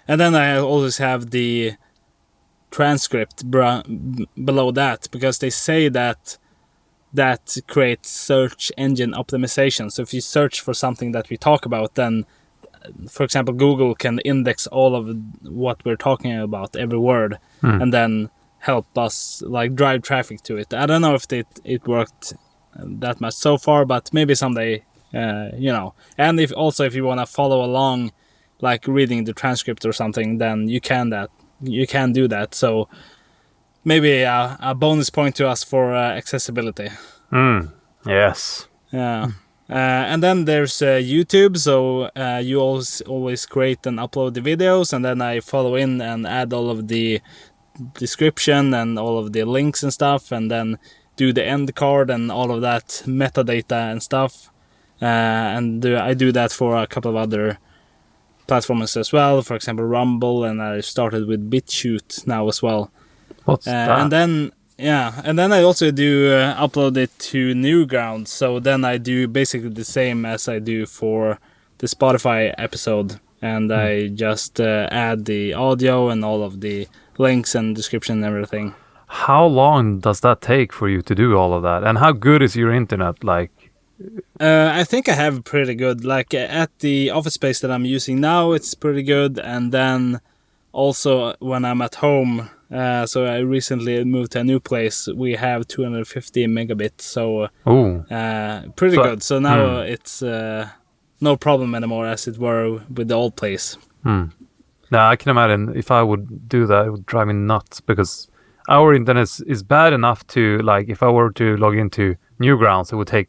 then I always have the transcript below that, because they say that creates search engine optimization. So if you search for something that we talk about, then for example Google can index all of what we're talking about, every word, and then help us like drive traffic to it. I don't know if it worked that much so far, but maybe someday, and if you want to follow along like reading the transcript or something, then you can do that. So maybe a bonus point to us for accessibility.
Yes.
Yeah. And then there's YouTube. So you always create and upload the videos, and then I follow in and add all of the description and all of the links and stuff, and then do the end card and all of that metadata and stuff. I do that for a couple of other platforms as well, for example Rumble, and I started with BitChute now as well.
What's that?
And then I also do upload it to Newgrounds. So then I do basically the same as I do for the Spotify episode, and I just add the audio and all of the links and description and everything.
How long does that take for you to do all of that? And how good is your internet? Like,
I think I have pretty good, like at the office space that I'm using now, it's pretty good. And then also when I'm at home, so I recently moved to a new place, we have 250 megabits, so pretty good. So now it's no problem anymore as it were with the old place.
Now I can imagine if I would do that, it would drive me nuts, because our internet is bad enough to, like, if I were to log into Newgrounds, it would take,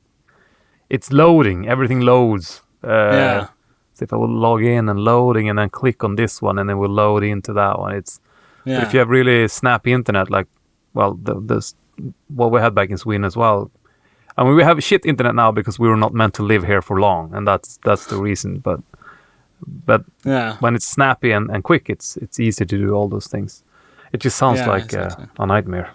it's loading, everything loads. So if I would log in and loading and then click on this one and it will load into that one, but if you have really snappy internet, like, well, what we had back in Sweden as well. I mean, we have shit internet now because we were not meant to live here for long, and that's the reason. But when it's snappy and quick, it's easy to do all those things. It just sounds like
exactly.
a nightmare.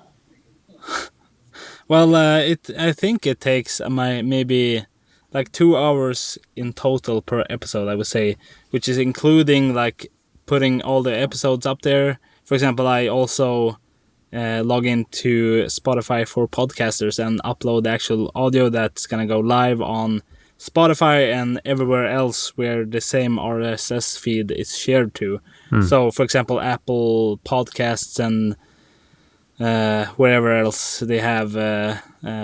Well, I think it takes maybe like 2 hours in total per episode, I would say, which is including like putting all the episodes up there. For example, I also log into Spotify for podcasters and upload the actual audio that's gonna go live on Spotify and everywhere else where the same RSS feed is shared to. So, for example, Apple Podcasts and wherever else they have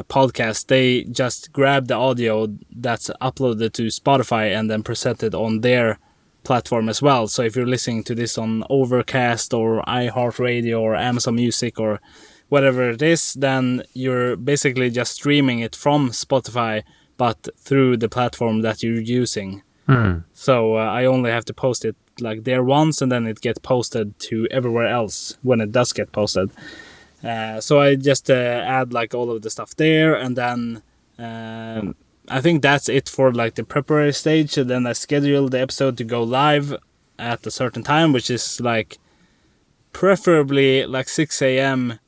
podcasts, they just grab the audio that's uploaded to Spotify and then present it on their platform as well. So if you're listening to this on Overcast or iHeartRadio or Amazon Music or whatever it is, then you're basically just streaming it from Spotify, but through the platform that you're using. So I only have to post it like there once, and then it gets posted to everywhere else when it does get posted. So I just add like all of the stuff there, and then I think that's it for like the preparatory stage. And then I schedule the episode to go live at a certain time, which is like preferably like 6 a.m.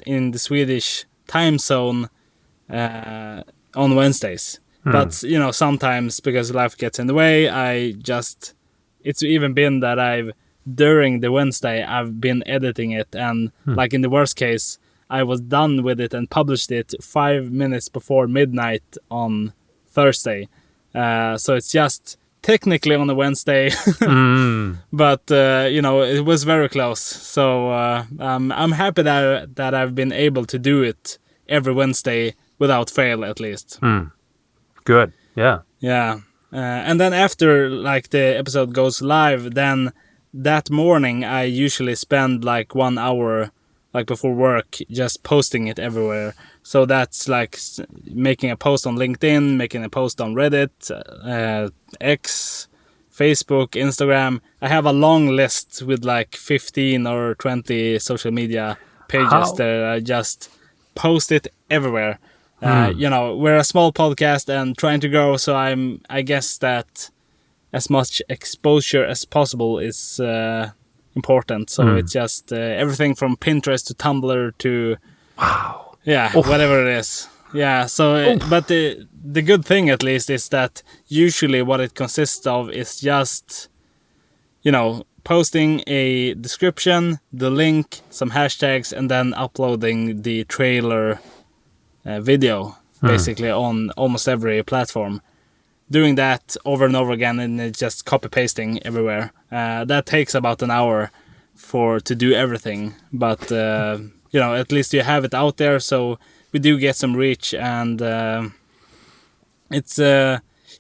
in the Swedish time zone on Wednesdays. But, you know, sometimes because life gets in the way, it's even been that during the Wednesday, I've been editing it. And like in the worst case, I was done with it and published it 5 minutes before midnight on Thursday. So it's just technically on a Wednesday, but, you know, it was very close. So I'm happy that I've been able to do it every Wednesday without fail, at least.
Good. Yeah.
Yeah. And then after like the episode goes live, then that morning I usually spend like 1 hour like before work just posting it everywhere. So that's like making a post on LinkedIn, making a post on Reddit, X, Facebook, Instagram. I have a long list with like 15 or 20 social media pages that I just post it everywhere. You know, we're a small podcast and trying to grow, so I guess that as much exposure as possible is important. So it's just everything from Pinterest to Tumblr to whatever it is. Yeah. So, but the good thing at least is that usually what it consists of is just, you know, posting a description, the link, some hashtags, and then uploading the trailer video basically on almost every platform. Doing that over and over again, and it's just copy pasting everywhere. That takes about an hour to do everything, but you know, at least you have it out there, so we do get some reach. And it's you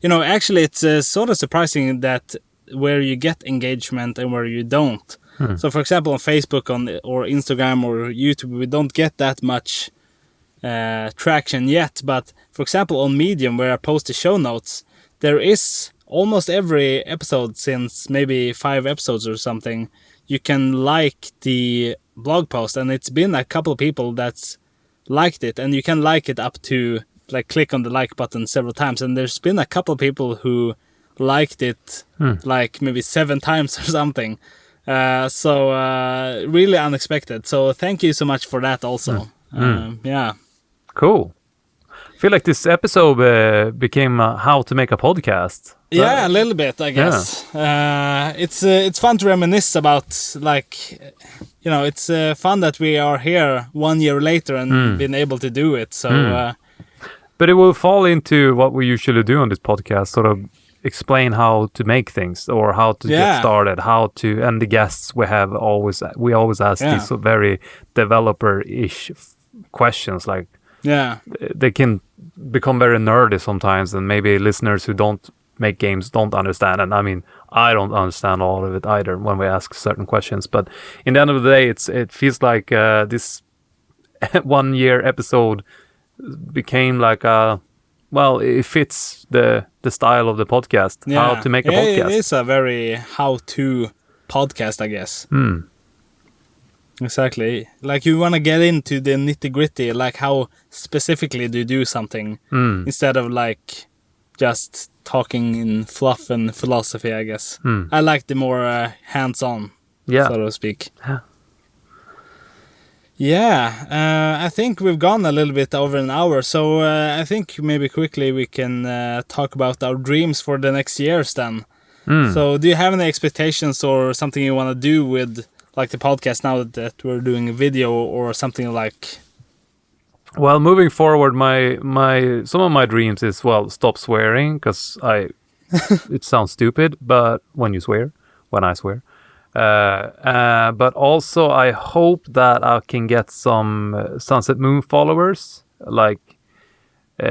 know, actually it's sort of surprising that where you get engagement and where you don't. So for example, on Facebook or Instagram or YouTube, we don't get that much traction yet, but for example on Medium, where I post the show notes, there is almost every episode since maybe 5 episodes or something, you can like the blog post, and it's been a couple of people that's liked it, and you can like it up to like click on the like button several times, and there's been a couple of people who liked it like maybe 7 times or something. So really unexpected, so thank you so much for that also. Yeah.
Cool. I feel like this episode became how to make a podcast.
Yeah, a little bit, I guess. Yeah. It's fun to reminisce about, like, you know, it's fun that we are here 1 year later and been able to do it. So,
but it will fall into what we usually do on this podcast, sort of explain how to make things or how to get started, and the guests we always ask these very developer-ish questions, like.
Yeah,
they can become very nerdy sometimes, and maybe listeners who don't make games don't understand. And I mean, I don't understand all of it either when we ask certain questions. But in the end of the day, it feels like this 1 year episode became like it fits the style of the podcast. Yeah. How to make a podcast.
It is a very how-to podcast, I guess. Exactly. Like you want to get into the nitty-gritty, like how specifically do you do something instead of like just talking in fluff and philosophy, I guess. I like the more hands-on, so to speak. I think we've gone a little bit over an hour, so I think maybe quickly we can talk about our dreams for the next years then. So do you have any expectations or something you want to do with like the podcast now that we're doing a video or something like?
Well, moving forward, some of my dreams is, stop swearing, because it sounds stupid, but when I swear, But also, I hope that I can get some Sunset Moon followers. Like,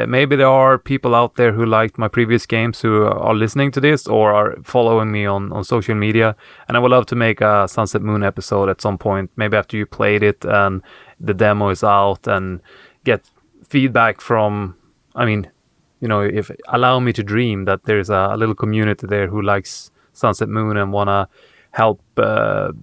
maybe there are people out there who liked my previous games who are listening to this or are following me on social media. And I would love to make a Sunset Moon episode at some point, maybe after you played it and the demo is out, and get feedback from, I mean, if allow me to dream that there's a little community there who likes Sunset Moon and want to help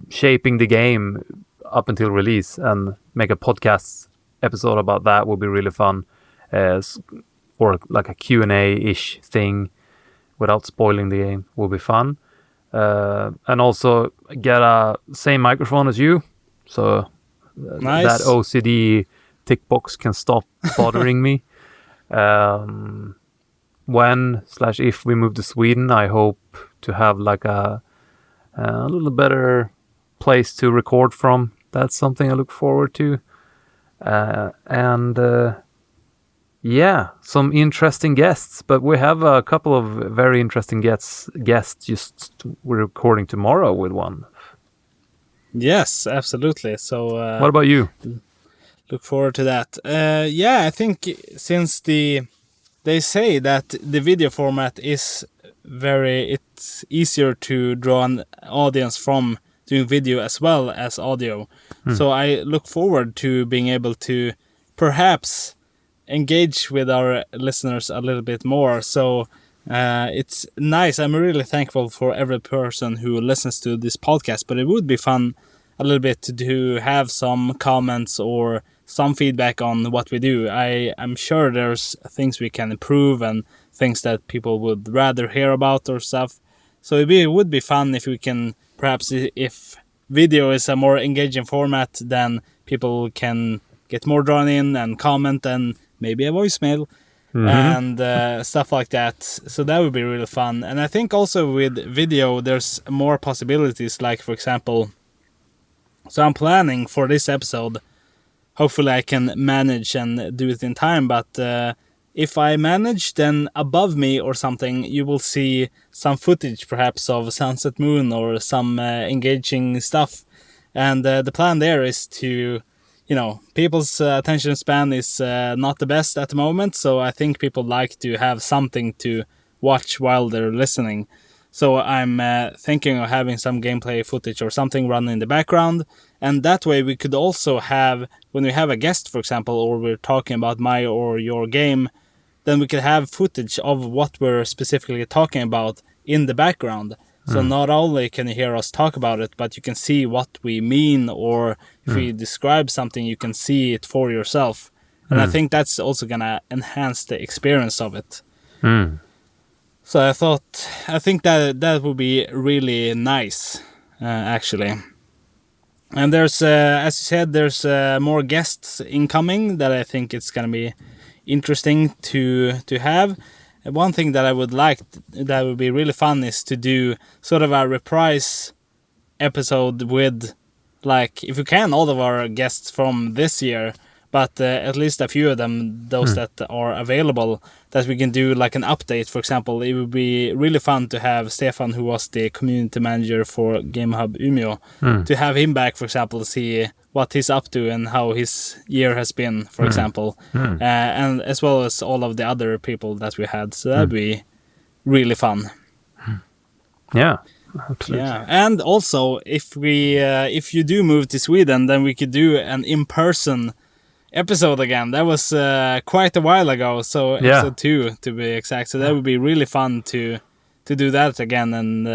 shaping the game up until release, and make a podcast episode about that would be really fun. Or like a Q&A-ish thing without spoiling the game will be fun. And also get a same microphone as you, so
Nice.
that OCD tick box can stop bothering me. When/if we move to Sweden, I hope to have like a little better place to record from. That's something I look forward to. Yeah, some interesting guests, but we have a couple of very interesting guests. We're recording tomorrow with one.
Yes, absolutely. So
What about you?
look forward to that. I think since they say that the video format is it's easier to draw an audience from doing video as well as audio. So I look forward to being able to perhaps engage with our listeners a little bit more. So it's nice. I'm really thankful for every person who listens to this podcast, but it would be fun a little bit to have some comments or some feedback on what we do. I'm sure there's things we can improve and things that people would rather hear about or stuff. So it would be fun if we can, perhaps if video is a more engaging format, then people can get more drawn in and comment and maybe a voicemail and stuff like that. So that would be really fun. And I think also with video, there's more possibilities. Like, for example, so I'm planning for this episode, hopefully I can manage and do it in time, but if I manage, then above me or something, you will see some footage perhaps of Sunset Moon or some engaging stuff. And the plan there is to, people's attention span is not the best at the moment, so I think people like to have something to watch while they're listening. So I'm thinking of having some gameplay footage or something run in the background, and that way we could also have, when we have a guest, for example, or we're talking about my or your game, then we could have footage of what we're specifically talking about in the background. So not only can you hear us talk about it, but you can see what we mean, or if we describe something, you can see it for yourself. And I think that's also going to enhance the experience of it. So I think that would be really nice, actually. And there's, as you said, there's more guests incoming that I think it's going to be interesting to have. One thing that I would like, that would be really fun, is to do sort of a reprise episode with, like, if we can, all of our guests from this year, but at least a few of them, those that are available, that we can do like an update. For example, it would be really fun to have Stefan, who was the community manager for GameHub Umeå, to have him back, for example, to see what he's up to and how his year has been, for example, and as well as all of the other people that we had. So that'd be really fun.
Yeah, absolutely.
Yeah, and also if you do move to Sweden, then we could do an in-person episode again. That was quite a while ago, so episode 2 to be exact. So that would be really fun to do that again, and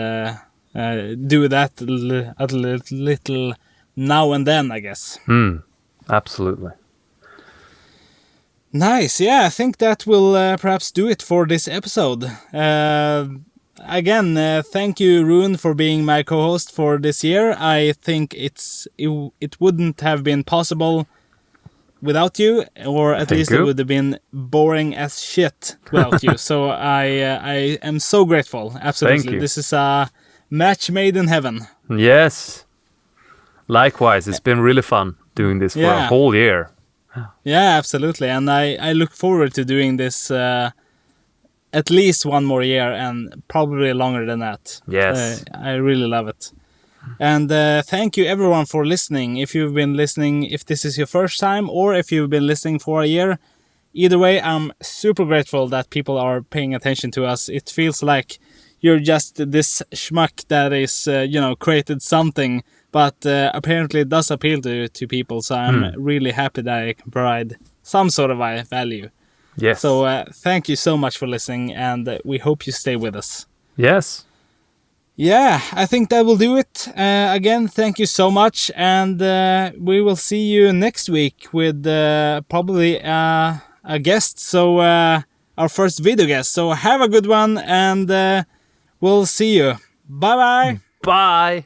do that a little now and then, I guess.
Absolutely.
Nice. Yeah, I think that will perhaps do it for this episode. Again, thank you, Rune, for being my co-host for this year. I think it wouldn't have been possible without you, or at least it would have been boring as shit without you. So I am so grateful. Absolutely.
Thank you.
This is a match made in heaven.
Yes. Likewise, it's been really fun doing this for a whole year.
Yeah, absolutely. And I look forward to doing this at least one more year, and probably longer than that.
Yes.
I really love it. And thank you everyone for listening. If you've been listening, if this is your first time, or if you've been listening for a year, either way, I'm super grateful that people are paying attention to us. It feels like you're just this schmuck that is, created something, but apparently it does appeal to people. So I'm really happy that I can provide some sort of value.
Yes.
So thank you so much for listening, and we hope you stay with us.
Yes.
Yeah, I think that will do it. Again, thank you so much, and we will see you next week with probably a guest. So our first video guest. So have a good one, and we'll see you. Bye-bye.
Bye.